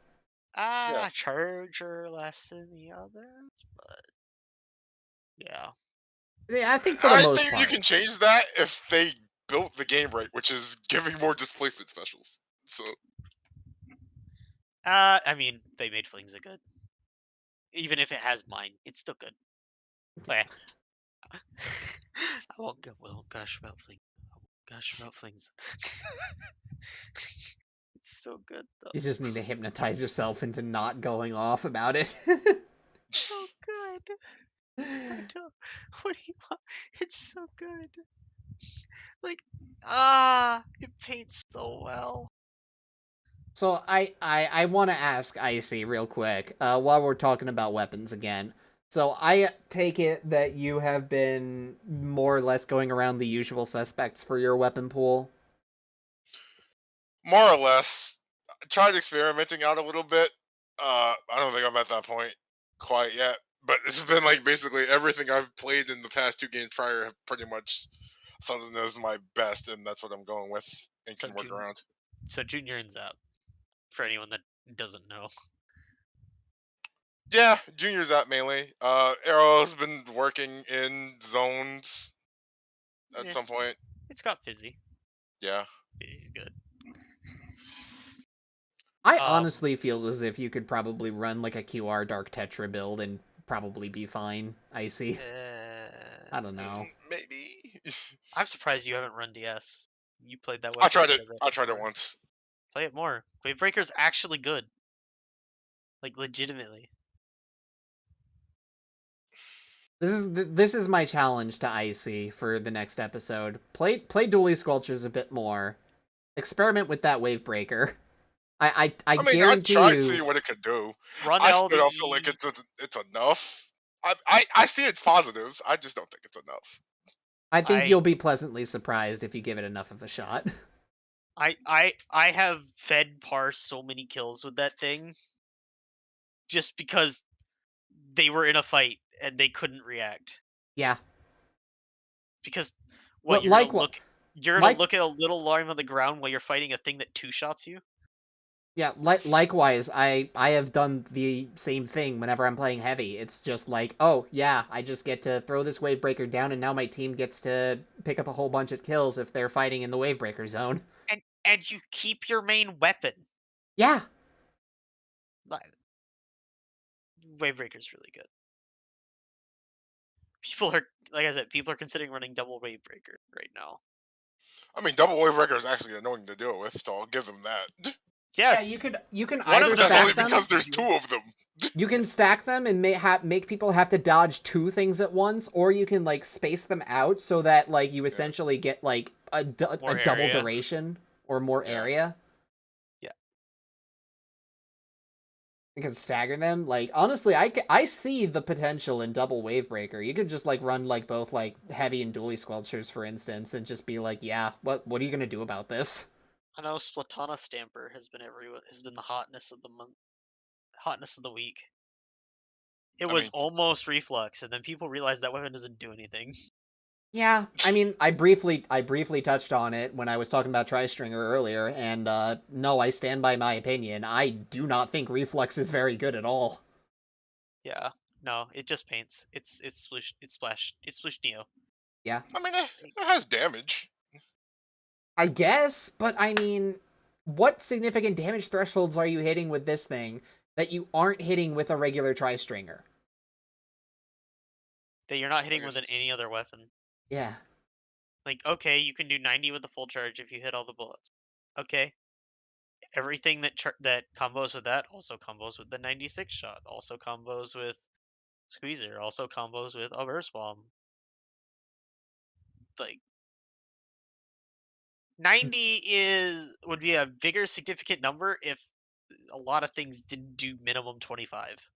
Charger less than the others, but yeah. Yeah, I think for the most part. You can change that if they built the game right, which is giving more displacement specials. So. I mean, they made Flings good. Even if it has mine, it's still good. But I won't gush about Flings. It's so good, though. You just need to hypnotize yourself into not going off about it. So good. I don't. What do you want? It's so good. Like, it paints so well. So I want to ask Icy real quick, while we're talking about weapons again. So I take it that you have been more or less going around the usual suspects for your weapon pool? More or less. I tried experimenting out a little bit. I don't think I'm at that point quite yet. But it's been like basically everything I've played in the past 2 games prior have pretty much something as my best, and that's what I'm going with and can work around. So Junior and Zap, for anyone that doesn't know. Yeah, Junior's at mainly. Arrow's been working in zones at some point. It's got Fizzy. Yeah. Fizzy's good. I honestly feel as if you could probably run like a QR Dark Tetra build and probably be fine, Icy. I don't know. Maybe. I'm surprised you haven't run DS. You played that way. I tried it once. Play it more. Wavebreaker's actually good. Like, legitimately. This is my challenge to Icy for the next episode. Play Dually Sculptures a bit more. Experiment with that Wavebreaker. I guarantee I tried to see what it could do. I still don't feel like it's enough. I see its positives. I just don't think it's enough. I think you'll be pleasantly surprised if you give it enough of a shot. I have fed Parse so many kills with that thing just because they were in a fight and they couldn't react. Yeah. Because You're gonna look at a little alarm on the ground while you're fighting a thing that two-shots you? Yeah, likewise, I have done the same thing whenever I'm playing heavy. It's just like, oh, yeah, I just get to throw this wave breaker down, and now my team gets to pick up a whole bunch of kills if they're fighting in the wave breaker zone. And you keep your main weapon. Yeah. Wave breaker's really good. People are, like I said, people are considering running double wave breaker right now. I mean, double wave breaker is actually annoying to deal with, so I'll give them that. Yes. Yeah, you can One of either them- That's stack only them. because there's two of them. You can stack them and make people have to dodge two things at once, or you can like space them out so that like you essentially get like a double area. duration or more area. Yeah. You can stagger them. Like honestly, I see the potential in double wave breaker. You could just like run like both like heavy and dually squelchers, for instance, and just be like, yeah, what are you gonna do about this? I know Splatana Stamper has been the hotness of the month, hotness of the week. It was almost reflux, and then people realized that weapon doesn't do anything. Yeah, I mean, I briefly touched on it when I was talking about Tri-Stringer earlier, and no, I stand by my opinion. I do not think Reflux is very good at all. Yeah, no, it just paints. It's splash Neo. Yeah, I mean, it has damage. I guess, but I mean, what significant damage thresholds are you hitting with this thing that you aren't hitting with a regular Tri-Stringer? That you're not hitting with any other weapon. Yeah. Like, okay, you can do 90 with a full charge if you hit all the bullets. Okay. Everything that combos with that also combos with the 96 shot, also combos with Squeezer, also combos with a Burst Bomb. Like, 90 would be a bigger significant number if a lot of things didn't do minimum 25.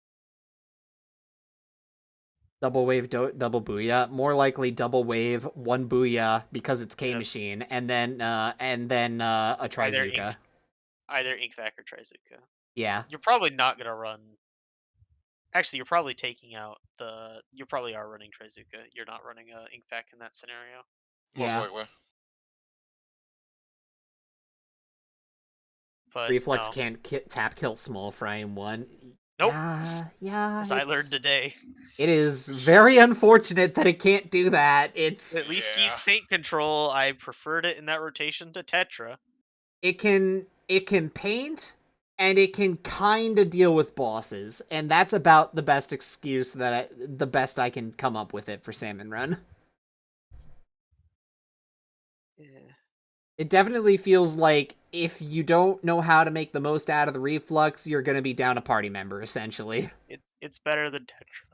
Double wave, double booyah. More likely double wave, one booyah because it's K machine, and then a Trizuka. Either Ink Vac or Trizuka. Yeah. You're probably not gonna run. Actually, you're probably taking out the. You probably are running Trizuka. You're not running Ink Vac in that scenario. Most likely. But Reflex can't tap kill small frame one. Nope. Yeah. As I learned today. It is very unfortunate that it can't do that. It's at least keeps paint control. I preferred it in that rotation to Tetra. It can paint and it can kind of deal with bosses, and that's about the best excuse the best I can come up with it for Salmon Run. Yeah. It definitely feels like if you don't know how to make the most out of the reflux, you're going to be down a party member, essentially. It's better than Tetra.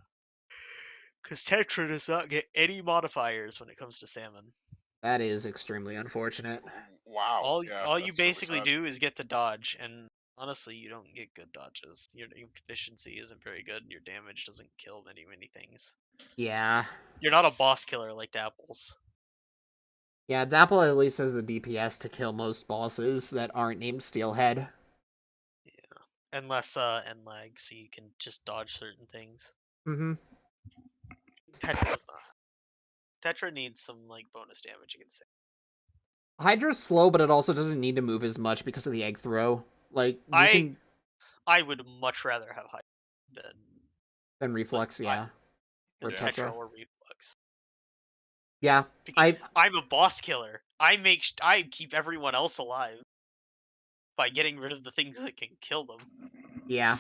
Because Tetra does not get any modifiers when it comes to Salmon. That is extremely unfortunate. Wow. All you basically do is get to dodge, and honestly, you don't get good dodges. Your efficiency isn't very good, and your damage doesn't kill many things. Yeah. You're not a boss killer like Dapples. Yeah, Dapple at least has the DPS to kill most bosses that aren't named Steelhead. Yeah. Unless end lag, so you can just dodge certain things. Mm-hmm. Tetra's not. Tetra needs some like bonus damage against it. Hydra's slow, but it also doesn't need to move as much because of the egg throw. Like I would much rather have Hydra than Reflux, yeah. Than Tetra or Reflux. Yeah, because I'm a boss killer. I keep everyone else alive by getting rid of the things that can kill them. Yeah.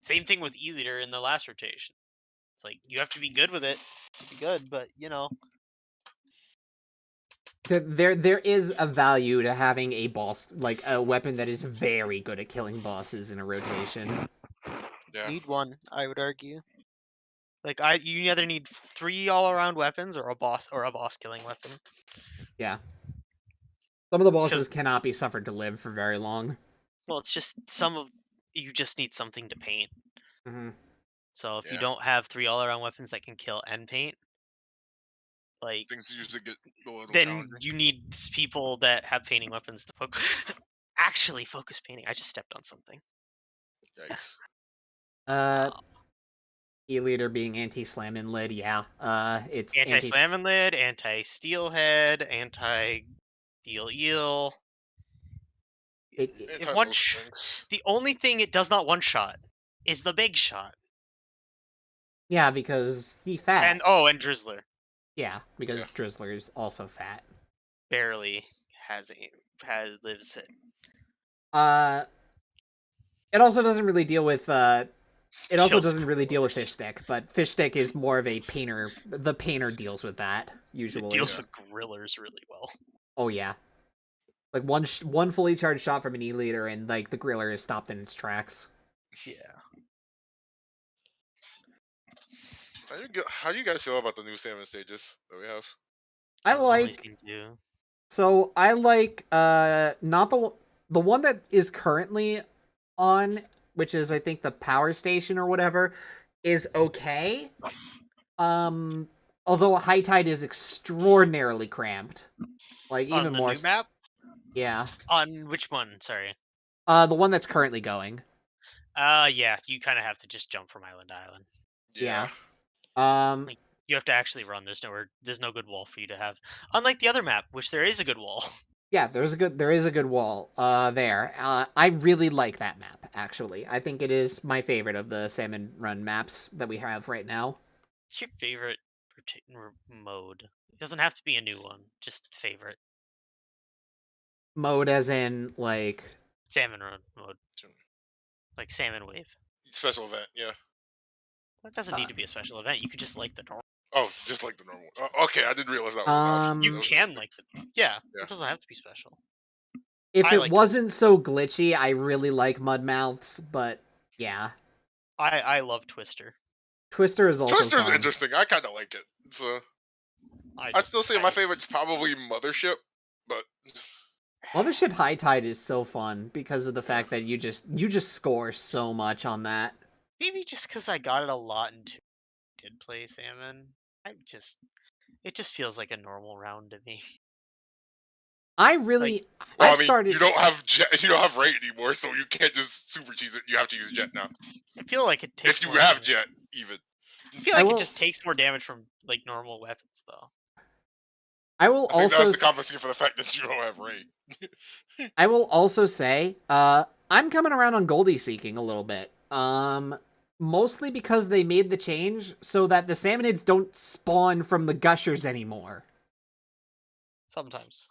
Same thing with E-Leader in the last rotation. It's like you have to be good with it to be good, but you know. There is a value to having a boss, like a weapon that is very good at killing bosses in a rotation. Yeah. Need one, I would argue. Like you either need 3 all-around weapons or a boss killing weapon. Yeah. Some of the bosses cannot be suffered to live for very long. Well, it's just you just need something to paint. Mm-hmm. So if you don't have 3 all-around weapons that can kill and paint, like things usually get a little then challenging. You need people that have painting weapons to actually focus painting. I just stepped on something. Yikes. E-leader being anti-slam and lid, yeah. It's Anti-slam and lid, anti-steelhead, anti-deal eel. Anti One most things. the only thing it does not one-shot is the big shot. Yeah, because he fat. And Drizzler. Yeah, because Yeah. Drizzler is also fat. Barely lives it. It also doesn't really deal with it also Kills doesn't really deal with grillers. fish stick, but fish stick is more of a painter. The painter deals with that usually. It deals with grillers really well. Oh yeah, like one fully charged shot from an E-leader, and like the griller is stopped in its tracks. Yeah. How do you guys feel about the new salmon stages that we have? I I've only like. seen two. So I like not the one that is currently on, which is I think the power station or whatever, is okay. Although High Tide is extraordinarily cramped. Like even On the more. new map? Yeah. On which one? Sorry. The one that's currently going. Yeah, you kind of have to just jump from island to island. Yeah. Like, you have to actually run. There's no good wall for you to have. Unlike the other map, which there is a good wall. Yeah, there is a good wall there. I really like that map actually. I think it is my favorite of the Salmon Run maps that we have right now. What's your favorite mode? It doesn't have to be a new one, just favorite. Mode as in like Salmon Run mode. Like Salmon Wave. Special event, yeah. That doesn't need to be a special event. You could just like the normal. Oh, just like the normal. Okay, I didn't realize that was an option. You can like the. Yeah, it doesn't have to be special. If it wasn't so glitchy, I really like Mudmouths, but yeah. I love Twister. Twister is also Twister's fun. interesting. I kind of like it. So I'd still say my favorite's probably Mothership, but Mothership High Tide is so fun because of the fact that you just score so much on that. Maybe just because I got it a lot and did play Salmon. It just feels like a normal round to me. I really, like, well, I've started. You don't have Ray anymore, so you can't just super cheese it. You have to use Jet now. I feel like it takes. If you have Jet, even. I feel like it just takes more damage from like normal weapons, though. I will I think also that's the compensation for the fact that you don't have Ray. I will also say, I'm coming around on Goldie Seeking a little bit. Mostly because they made the change so that the salmonids don't spawn from the gushers anymore. Sometimes.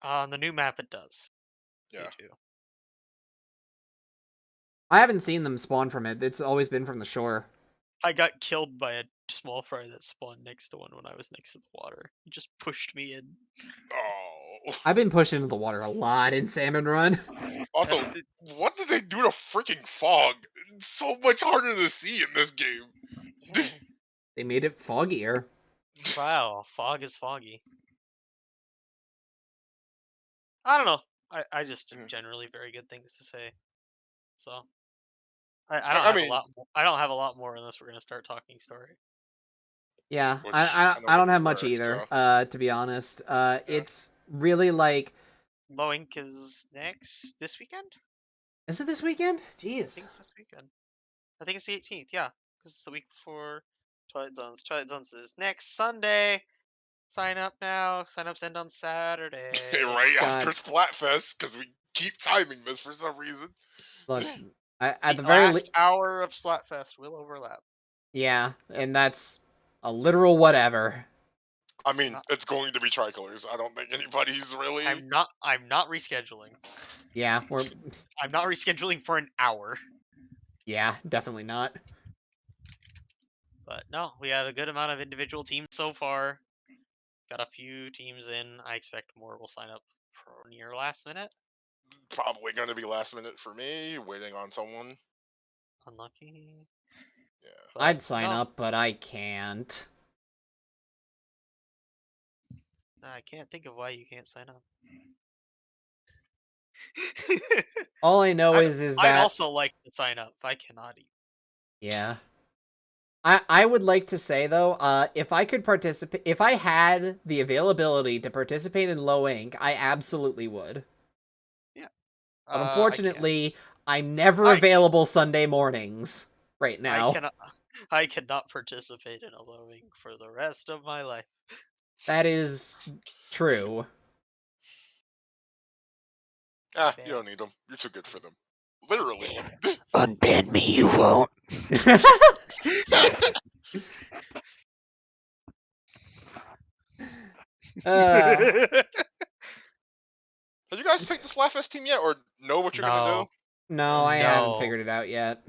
On the new map, it does. Yeah. I haven't seen them spawn from it. It's always been from the shore. I got killed by a small fry that spawned next to one when I was next to the water. He just pushed me in. Oh. I've been pushed into the water a lot in Salmon Run. Also, what did they do to freaking fog? It's so much harder to see in this game. They made it foggier. Wow, fog is foggy. I don't know. I just have generally very good things to say. So I don't have a lot more. I don't have a lot more unless we're gonna start talking story. Yeah, I don't have much either. So. To be honest, it's really like Low Ink is this weekend. Is it this weekend? Jeez, I think it's this weekend. I think it's the 18th. Yeah, because it's the week before Twilight Zones. Twilight Zones is next Sunday. Sign up now. Sign-ups end on Saturday. Right after Splatfest, because we keep timing this for some reason. Look, at the very last hour of Splatfest will overlap. Yeah, and that's a literal whatever. I mean, it's going to be tricolors. I don't think anybody's really. I'm not rescheduling. Yeah, I'm not rescheduling for an hour. Yeah, definitely not. But no, we have a good amount of individual teams so far. Got a few teams in. I expect more will sign up for near last minute. Probably going to be last minute for me, waiting on someone. Unlucky. Yeah. I'd sign up, but I can't. I can't think of why you can't sign up. All I know is that I'd also like to sign up. I cannot eat. Yeah. I would like to say though, if I could participate, if I had the availability to participate in Low Ink, I absolutely would. Yeah. But unfortunately, I'm never available Sunday mornings. right now. I cannot participate in a loading for the rest of my life. That is true. You don't need them. You're too good for them. Literally. Unban me, you won't. uh, Have you guys picked the Splatfest team yet, or know what you're gonna do? no, I haven't No. figured it out yet.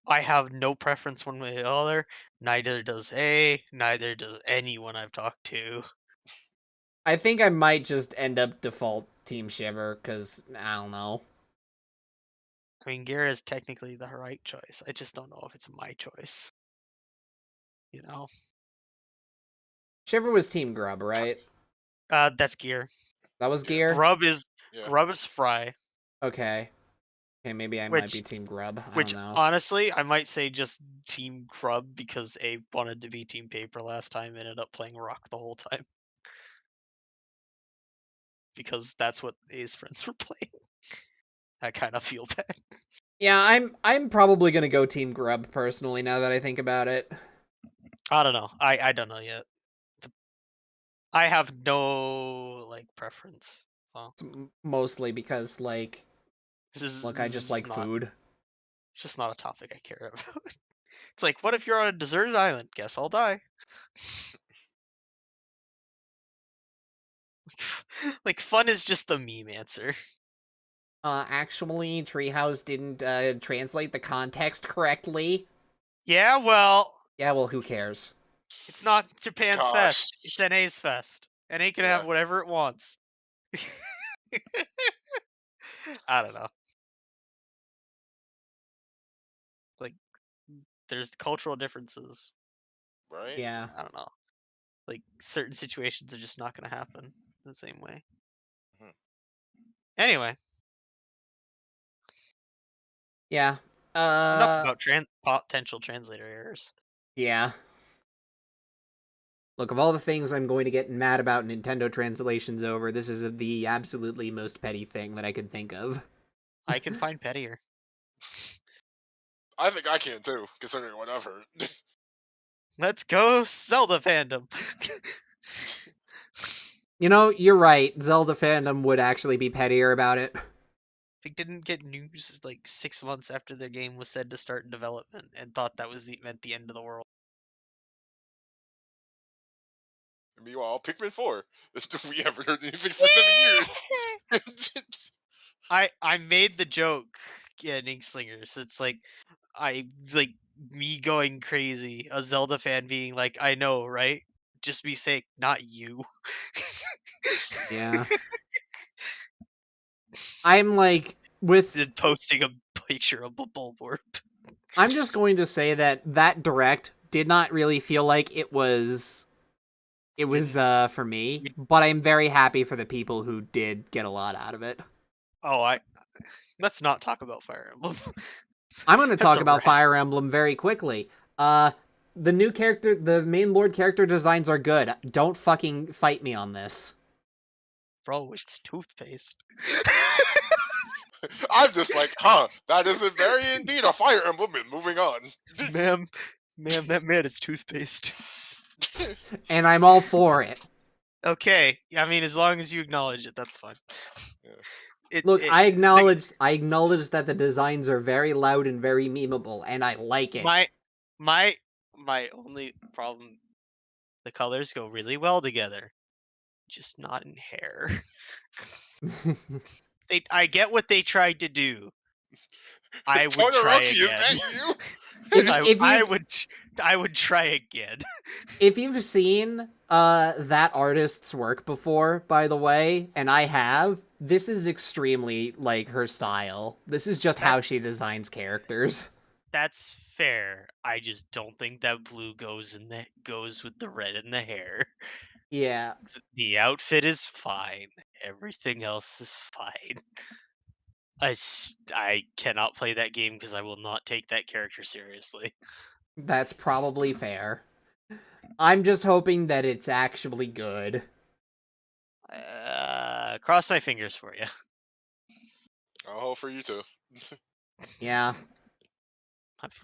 I have no preference one way or the other. Neither does neither does anyone I've talked to. I think I might just end up default Team Shiver, because, I don't know. I mean, Gear is technically the right choice. I just don't know if it's my choice. You know? Shiver was Team Grub, right? That's Gear. That was Gear? Grub is Yeah. Fry. Okay. Okay, maybe I might be Team Grub. I Which, don't know. honestly, I might say just Team Grub because Abe wanted to be Team Paper last time and ended up playing Rock the whole time. Because that's what A's friends were playing. I kind of feel bad. Yeah, I'm probably gonna go Team Grub personally now that I think about it. I don't know. I don't know yet. I have no preference. So Mostly because, like, look, I this just is like not. food. It's just not a topic I care about. It's like, what if you're on a deserted island? Guess I'll die. Like, fun is just the meme answer. Actually, Treehouse didn't translate the context correctly. Yeah, well, Yeah, well, who cares? it's not Japan's Gosh. fest. It's NA's fest. NA can have Yeah. whatever it wants. I don't know. Like, there's cultural differences. Right? Yeah. I don't know. Like, certain situations are just not going to happen the same way. Mhm. Anyway, Yeah. enough about potential translator errors. Yeah. Look, of all the things I'm going to get mad about Nintendo translations over, this is the absolutely most petty thing that I could think of. I can find pettier. I think I can too, considering what I've heard. Let's go Zelda fandom. You know, you're right. Zelda fandom would actually be pettier about it. They didn't get news 6 months after their game was said to start in development and thought that was meant the end of the world. Meanwhile, Pikmin 4. We haven't heard anything for 7 years. I made the joke in Inkslingers. It's me going crazy, a Zelda fan being like, I know, right? Just be saying, not you. Yeah. I'm Then posting a picture of a Bulborb. I'm just going to say that direct did not really feel like it was for me, but I'm very happy for the people who did get a lot out of it. Oh, let's not talk about Fire Emblem. I'm going to That's talk a about wrap. Fire Emblem very quickly. The new character, the main Lord character designs are good. Don't fucking fight me on this. Bro, it's toothpaste. I'm just like, that isn't very indeed a Fire Emblem, and moving on. Ma'am, that man is toothpaste. And I'm all for it. Okay, I mean, as long as you acknowledge it, that's fine. Yeah. Look, I acknowledge that the designs are very loud and very memeable, and I like it. My only problem, the colors go really well together, just not in hair. I get what they tried to do. I would try Todoroki, is again. that you? I would try again. If you've seen that artist's work before, by the way, and I have, this is extremely like her style. This is just how she designs characters. That's fair. I just don't think that blue goes with the red in the hair. Yeah. The outfit is fine. Everything else is fine. I cannot play that game because I will not take that character seriously. That's probably fair. I'm just hoping that it's actually good. Cross my fingers for you. I'll hope for you too. Yeah.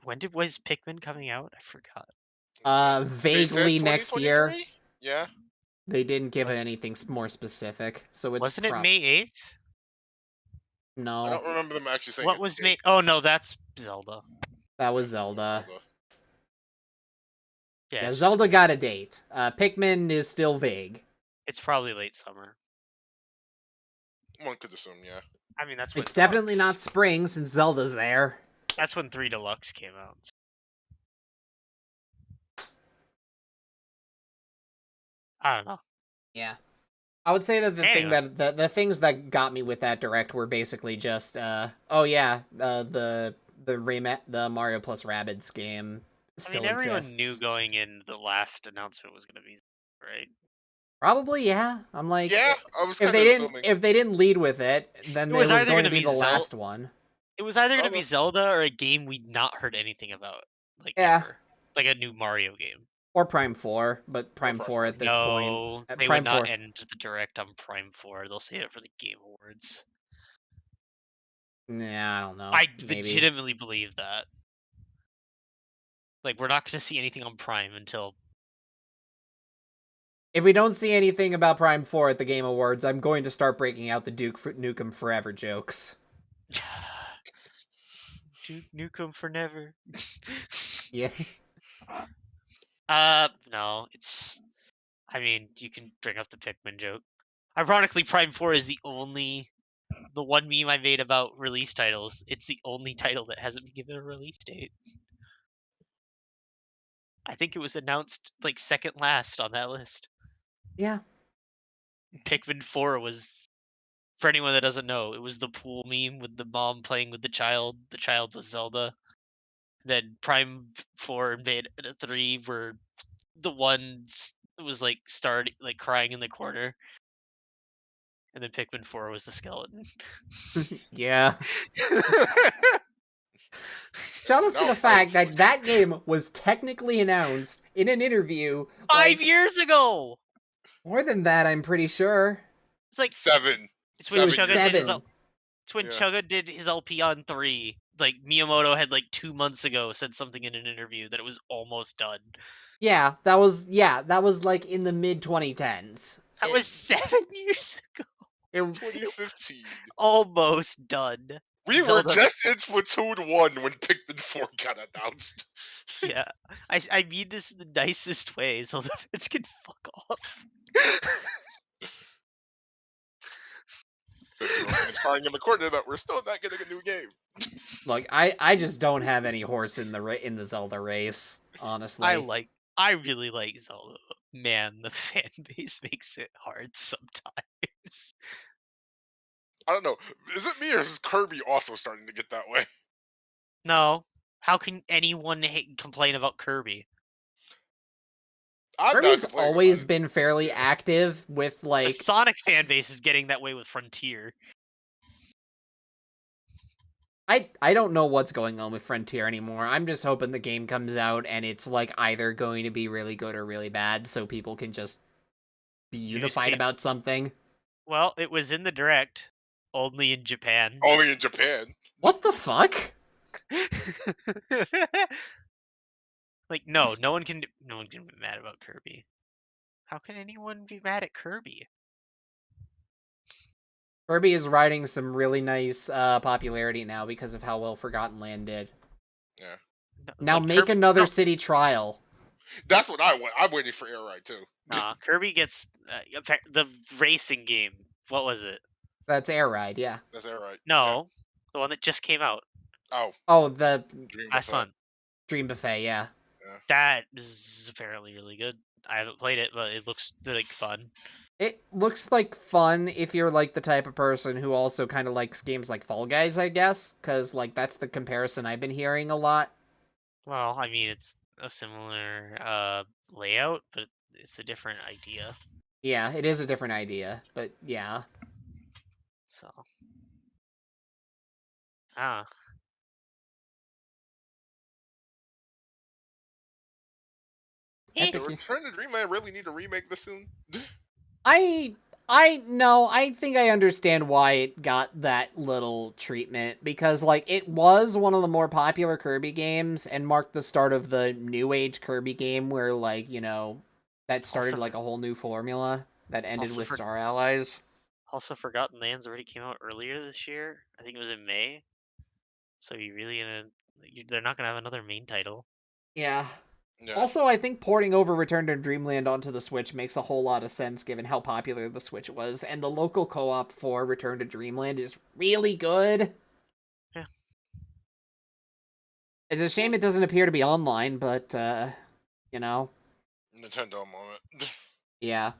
When was Pikmin coming out? I forgot. They said Vaguely next year. 2023? Yeah. They didn't give it Was- anything more specific, so it's Wasn't it May 8th? I No, don't remember them actually saying What a was date. May? Oh no, that's Zelda. that was Zelda. Zelda. Yeah, Yeah, it's just Zelda weird. got a date. Pikmin is still vague. It's probably late summer. One could assume, yeah. I mean, that's when It's definitely not Deluxe- spring since Zelda's there. That's when 3 Deluxe came out. I don't know. Yeah. I would say that Anyway. the things that got me with that direct were basically just the Mario plus Rabbids game I still mean, everyone exists. knew going in the last announcement was going to be right. Probably, yeah. I'm like, Yeah, I was if kind of assuming. they didn't lead with it, then It it was was either going gonna to be be the Zel- last one. It was either going to Probably. be Zelda or a game we'd not heard anything about, like Yeah. ever, like a new Mario game. Or Prime 4, but Prime Prime 4 at this No, point. they Prime would not 4. end the direct on Prime 4. They'll save it for the Game Awards. Nah, I don't know. I Maybe. legitimately believe that. Like, we're not going to see anything on Prime until. If we don't see anything about Prime 4 at the Game Awards, I'm going to start breaking out the Duke Nukem Forever jokes. Duke Nukem for never. Yeah. No, it's. I mean, you can bring up the Pikmin joke. Ironically, Prime 4 is the one meme I made about release titles. It's the only title that hasn't been given a release date. I think it was announced like second last on that list. Yeah. Pikmin 4 was, for anyone that doesn't know, it was the pool meme with the mom playing with the child. The child was Zelda. Then Prime 4 and Beta 3 were the ones that was like crying in the corner. And then Pikmin 4 was the skeleton. Yeah. Shout out to No, the fact that that game was technically announced in an interview 5 years ago. more than that, I'm pretty sure. It's like 7. it's when It was 7 Chugga years did his. ago. 7. It's when Yeah. Chugga did his LP on 3. Like Miyamoto had like 2 months ago said something in an interview that it was almost done. Yeah, that was like in the mid 2010s. That was 7 years ago. It 2015. Almost done. We Zelda- were just in Splatoon 1 when Pikmin 4 got announced. Yeah, I mean this in the nicest way. Zelda fans can fuck off. It's crying in the corner that we're still not getting a new game. Look, I just don't have any horse in the Zelda race, honestly. I really like Zelda. Man, the fan base makes it hard sometimes. I don't know. Is it me or is Kirby also starting to get that way? No, how can anyone complain about Kirby? I'm not Kirby's complaining always about it. been fairly active with The like Sonic fan base is getting that way with Frontier. I don't know what's going on with Frontier anymore. I'm just hoping the game comes out and it's like either going to be really good or really bad so people can just be unified about something. Well, it was in the direct, only in Japan. Only in Japan. What the fuck? Like no one can be mad about Kirby. How can anyone be mad at Kirby? Kirby is riding some really nice popularity now because of how well Forgotten Land did. Yeah. Now Like, make another city trial. That's what I want. I'm waiting for Air Ride too. Nah, Kirby gets the racing game. What was it? That's Air Ride, yeah. That's Air Ride. No, the one that just came out Oh, Oh, the Dream last Buffet. month. Dream Buffet, yeah. That is apparently really good. I haven't played it, but it looks like fun. It looks like fun if you're like the type of person who also kind of likes games like Fall Guys, I guess, because like that's the comparison I've been hearing a lot. Well, I mean, it's a similar layout, but it's a different idea. Yeah, it is a different idea, but yeah. So, Does Epic. Return to Dreamland really need to remake this soon? I I think I understand why it got that little treatment, because like it was one of the more popular Kirby games and marked the start of the new age Kirby game where like, that started Also like a whole new formula that ended also with for Star Allies. also Forgotten Lands already came out earlier this year. I think it was in May. So you really they're not gonna have another main title. Yeah. Yeah. Also, I think porting over Return to Dreamland onto the Switch makes a whole lot of sense given how popular the Switch was, and the local co-op for Return to Dreamland is really good. Yeah. It's a shame it doesn't appear to be online, but, you know, Nintendo moment. yeah.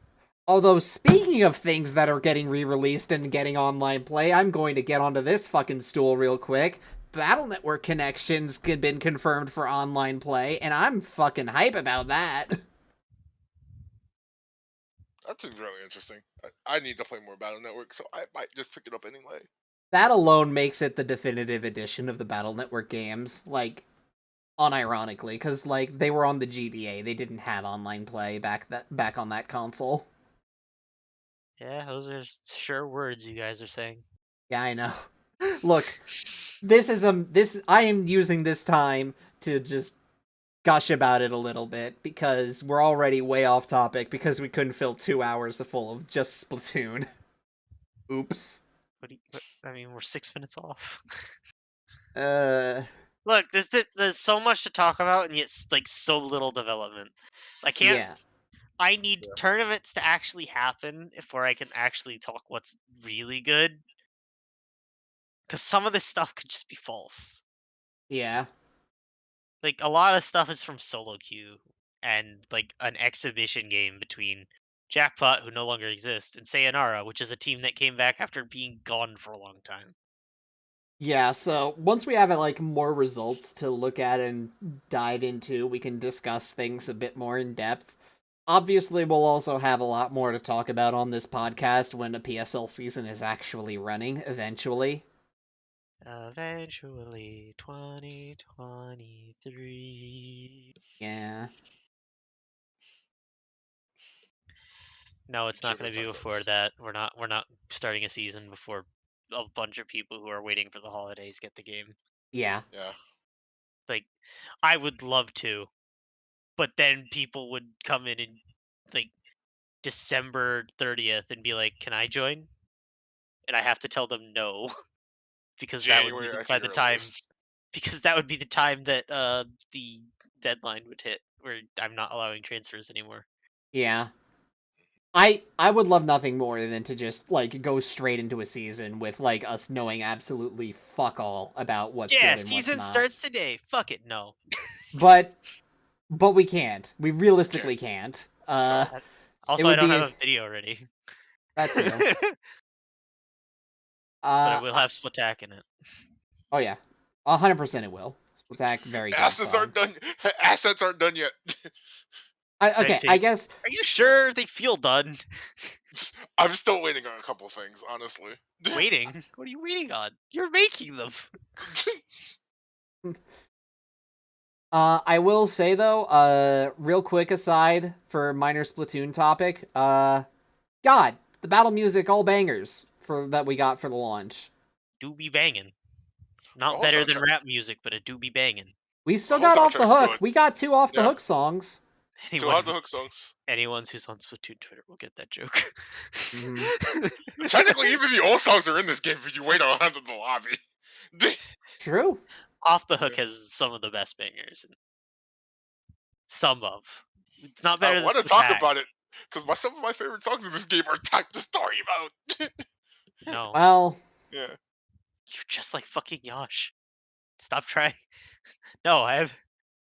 Although, speaking of things that are getting re-released and getting online play, I'm going to get onto this fucking stool real quick. Battle Network connections have been confirmed for online play, and I'm fucking hype about that. That seems really interesting. I need to play more Battle Network, so I might just pick it up anyway. That alone makes it the definitive edition of the Battle Network games, like, unironically, because, like, they were on the GBA. They didn't have online play back on that console. Yeah, those are sure words you guys are saying. Yeah, I know. Look, I am using this time to just gush about it a little bit because we're already way off topic because we couldn't fill 2 hours full of just Splatoon. Oops. I mean, we're 6 minutes off. Uh, Look, there's so much to talk about, and yet like so little development. yeah. I need Yeah. tournaments to actually happen before I can actually talk what's really good. Because some of this stuff could just be false. Yeah. Like a lot of stuff is from solo queue and like an exhibition game between Jackpot, who no longer exists, and Sayonara, which is a team that came back after being gone for a long time. Yeah, so once we have like more results to look at and dive into, we can discuss things a bit more in depth. Obviously, we'll also have a lot more to talk about on this podcast when the PSL season is actually running eventually. Eventually, 2023. Yeah. No, it's not Sugar going to be before attendance. that. We're not starting a season before a bunch of people who are waiting for the holidays get the game. Yeah. Yeah. Like, I would love to, but then people would come in like December 30th and be like, "Can I join?" And I have to tell them no because that would be January the, at by the the time earliest. because that would be the time that the deadline would hit where I'm not allowing transfers anymore. Yeah. I would love nothing more than to just like go straight into a season with like us knowing absolutely fuck all about what's Yeah, good and what's season not. starts today. Fuck it, no. But we can't. We You can't. realistically can't. No. It Also, I would don't have be a video ready. that too. But it will have Splatak in it. Oh yeah, 100% it will. Splatak, very good Assets song. aren't done. Assets aren't done yet. Okay, I guess. Are you sure they feel done? I'm still waiting on a couple things, honestly. Waiting? What are you waiting on? You're making them. I will say though, real quick aside for minor Splatoon topic, God, the battle music all bangers for that we got for the launch. Do be banging. The Not whole better than soundtrack. rap music, but it do be banging. We The still whole got off the soundtrack's hook. good. We got 2 off the Yeah. hook songs. Two Anyone on the who's hook songs. who's on Splatoon Twitter will get that joke. Technically, even the old songs are in this game if you wait around in the lobby. True. Off the Hook has some of the best bangers. Some of. It's not I better than want to talk Splatak. about it because some of my favorite songs in this game are tied to story mode. No. Well, Yeah. You're just like fucking Yosh. Stop trying. No, I have.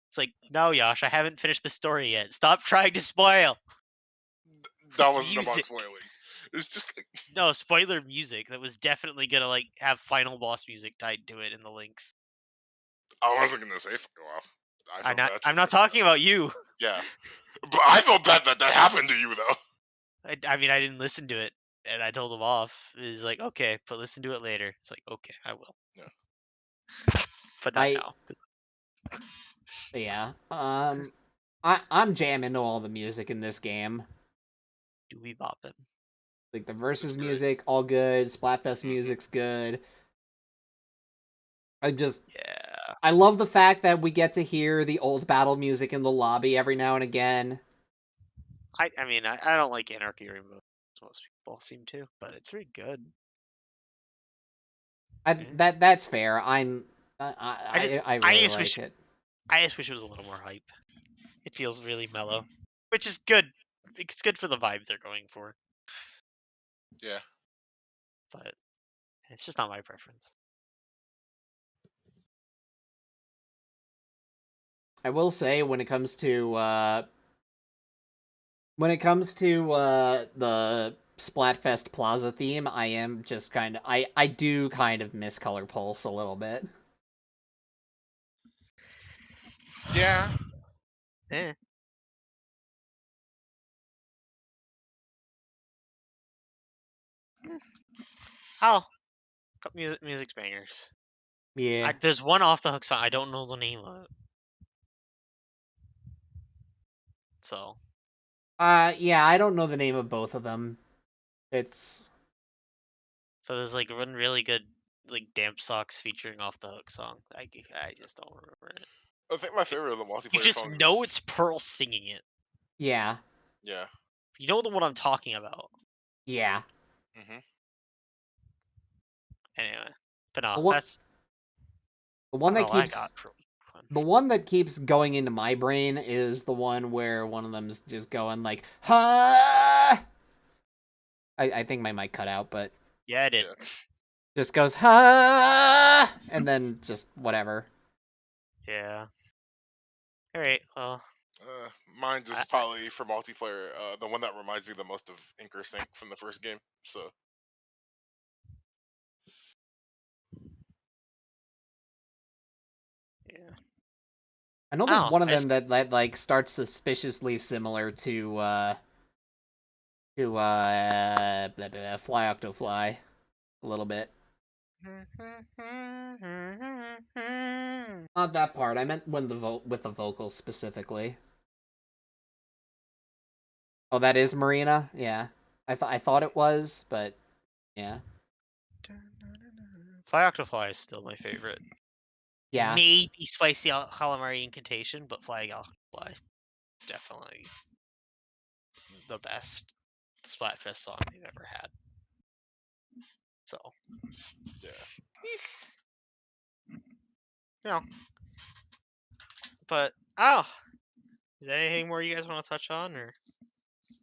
It's like, no, Yosh, I haven't finished the story yet. Stop trying to spoil. That wasn't about Music. spoiling. It's just like, No, spoiler music that was definitely gonna like have final boss music tied to it in the links. I wasn't gonna say. Well, I feel bad. I'm not talking about you. Yeah, but I feel bad that that happened to you though. I mean, I didn't listen to it, and I told him off. He's like, okay, but listen to it later. It's like, okay, I will, Yeah. but not I now. yeah. I'm jamming to all the music in this game. Do we bopping? Like the versus good. music, all good. Splatfest music's good. Yeah. I love the fact that we get to hear the old battle music in the lobby every now and again. I mean, I don't like Anarchy Rainbow. Most people seem to, but it's really good. That's fair. I I really just like wish it. it was a little more hype. It feels really mellow, which is good. It's good for the vibe they're going for, Yeah. but it's just not my preference. I will say when it comes to the Splatfest Plaza theme, I am just kind of I do kind of miss Color Pulse a little bit. Yeah. Eh. Oh, music's bangers. Yeah. There's one off the hook song. I don't know the name of it. So Yeah, I don't know the name of both of them. It's there's like one really good like Damp Socks featuring off the hook song. I just don't remember it. I think my favorite of the You multiplayer just songs know is it's Pearl singing it. yeah. yeah. You know the one I'm talking about. Yeah. Mhm. Anyway, but no, The one that's the one that all I got keeps for week one. the one that keeps going into my brain is the one where one of them's just going like, ha. I think my mic cut out, but Yeah, I did. Yeah. just goes ha, and then just whatever. Yeah. All right. Well, Mine just I, probably for multiplayer, the one that reminds me the most of Inker Sync from the first game. So yeah. I know there's Oh, one of them that like starts suspiciously similar to blah, blah, Fly Octofly a little bit. Not that part. I meant when with the vocals specifically. Oh, that is Marina. Yeah, I thought it was, but yeah, Fly Octofly is still my favorite. yeah, Maybe Spicy Calamari Incantation, but Fly Octofly is definitely the best Splatfest song they've ever had. So, yeah. yeah. But is there anything more you guys want to touch on, or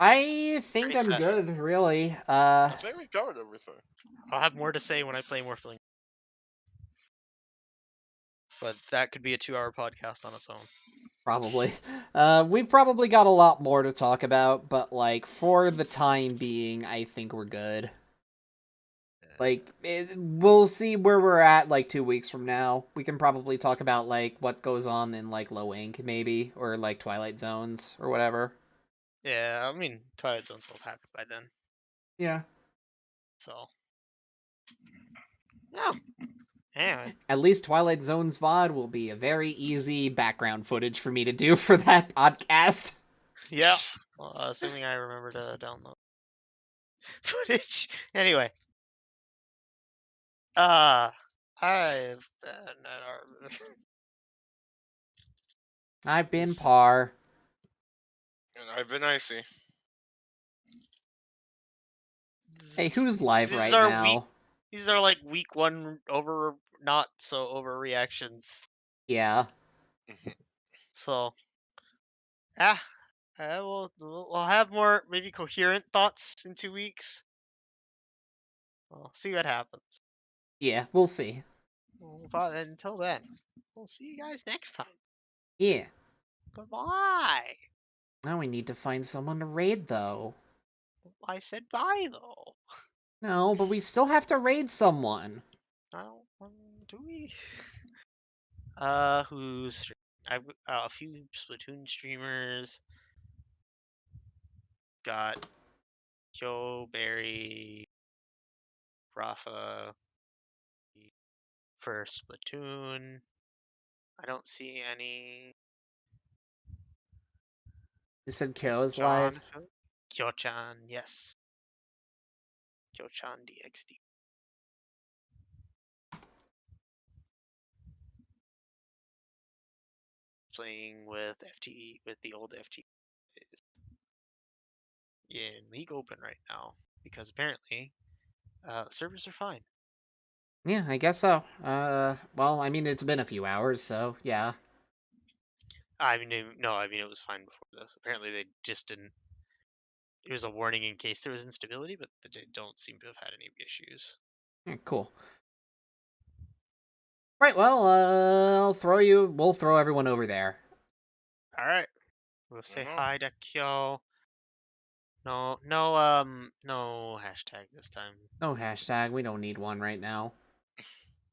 I think pretty I'm set? good, really. I think we covered everything. I'll have more to say when I play more Fling. But that could be a 2-hour podcast on its own. Probably. We've probably got a lot more to talk about, but like for the time being, I think we're good. Like we'll see where we're at like 2 weeks from now. We can probably talk about like what goes on in like Low Ink maybe, or like Twilight Zones or whatever. Yeah, I mean, Twilight Zone's will have happened by then. Yeah. So, yeah. Anyway. At least Twilight Zone's VOD will be a very easy background footage for me to do for that podcast. Yeah. Well, assuming I remember to download footage. Anyway. I've been at our... I've been Par. And I've been icy. Hey, who's live This is right our week. now? These are like week one not so overreactions. Yeah. So, yeah. We'll have more maybe coherent thoughts in 2 weeks. We'll see what happens. Yeah, we'll see. But until then, we'll see you guys next time. Yeah. Goodbye. Now we need to find someone to raid, though. I said bye though. No, but we still have to raid someone. I don't. Do we? Who's? A few Splatoon streamers. Got Joe, Barry, Rafa for Splatoon. I don't see any. You said Kyo is live? John, Kyo-chan, yes. Kyochan DXD. Playing with FTE with the old FTE is in League Open right now because apparently servers are fine. Yeah, I guess so. Well, I mean, it's been a few hours, so yeah. I mean, it was fine before this. Apparently, they just didn't. It was a warning in case there was instability, but they don't seem to have had any issues. Yeah, cool. Right, well, we'll throw everyone over there. All right, we'll say Mhm. hi to Kyo. No hashtag this time. No hashtag, we don't need one right now.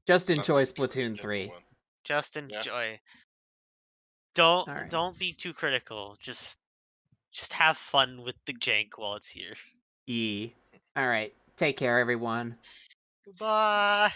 Just That's enjoy true, we Splatoon did do 3. one. Just Yeah. enjoy. Alright. Don't be too critical. Just have fun with the jank while it's here. Alright, take care, everyone. Goodbye.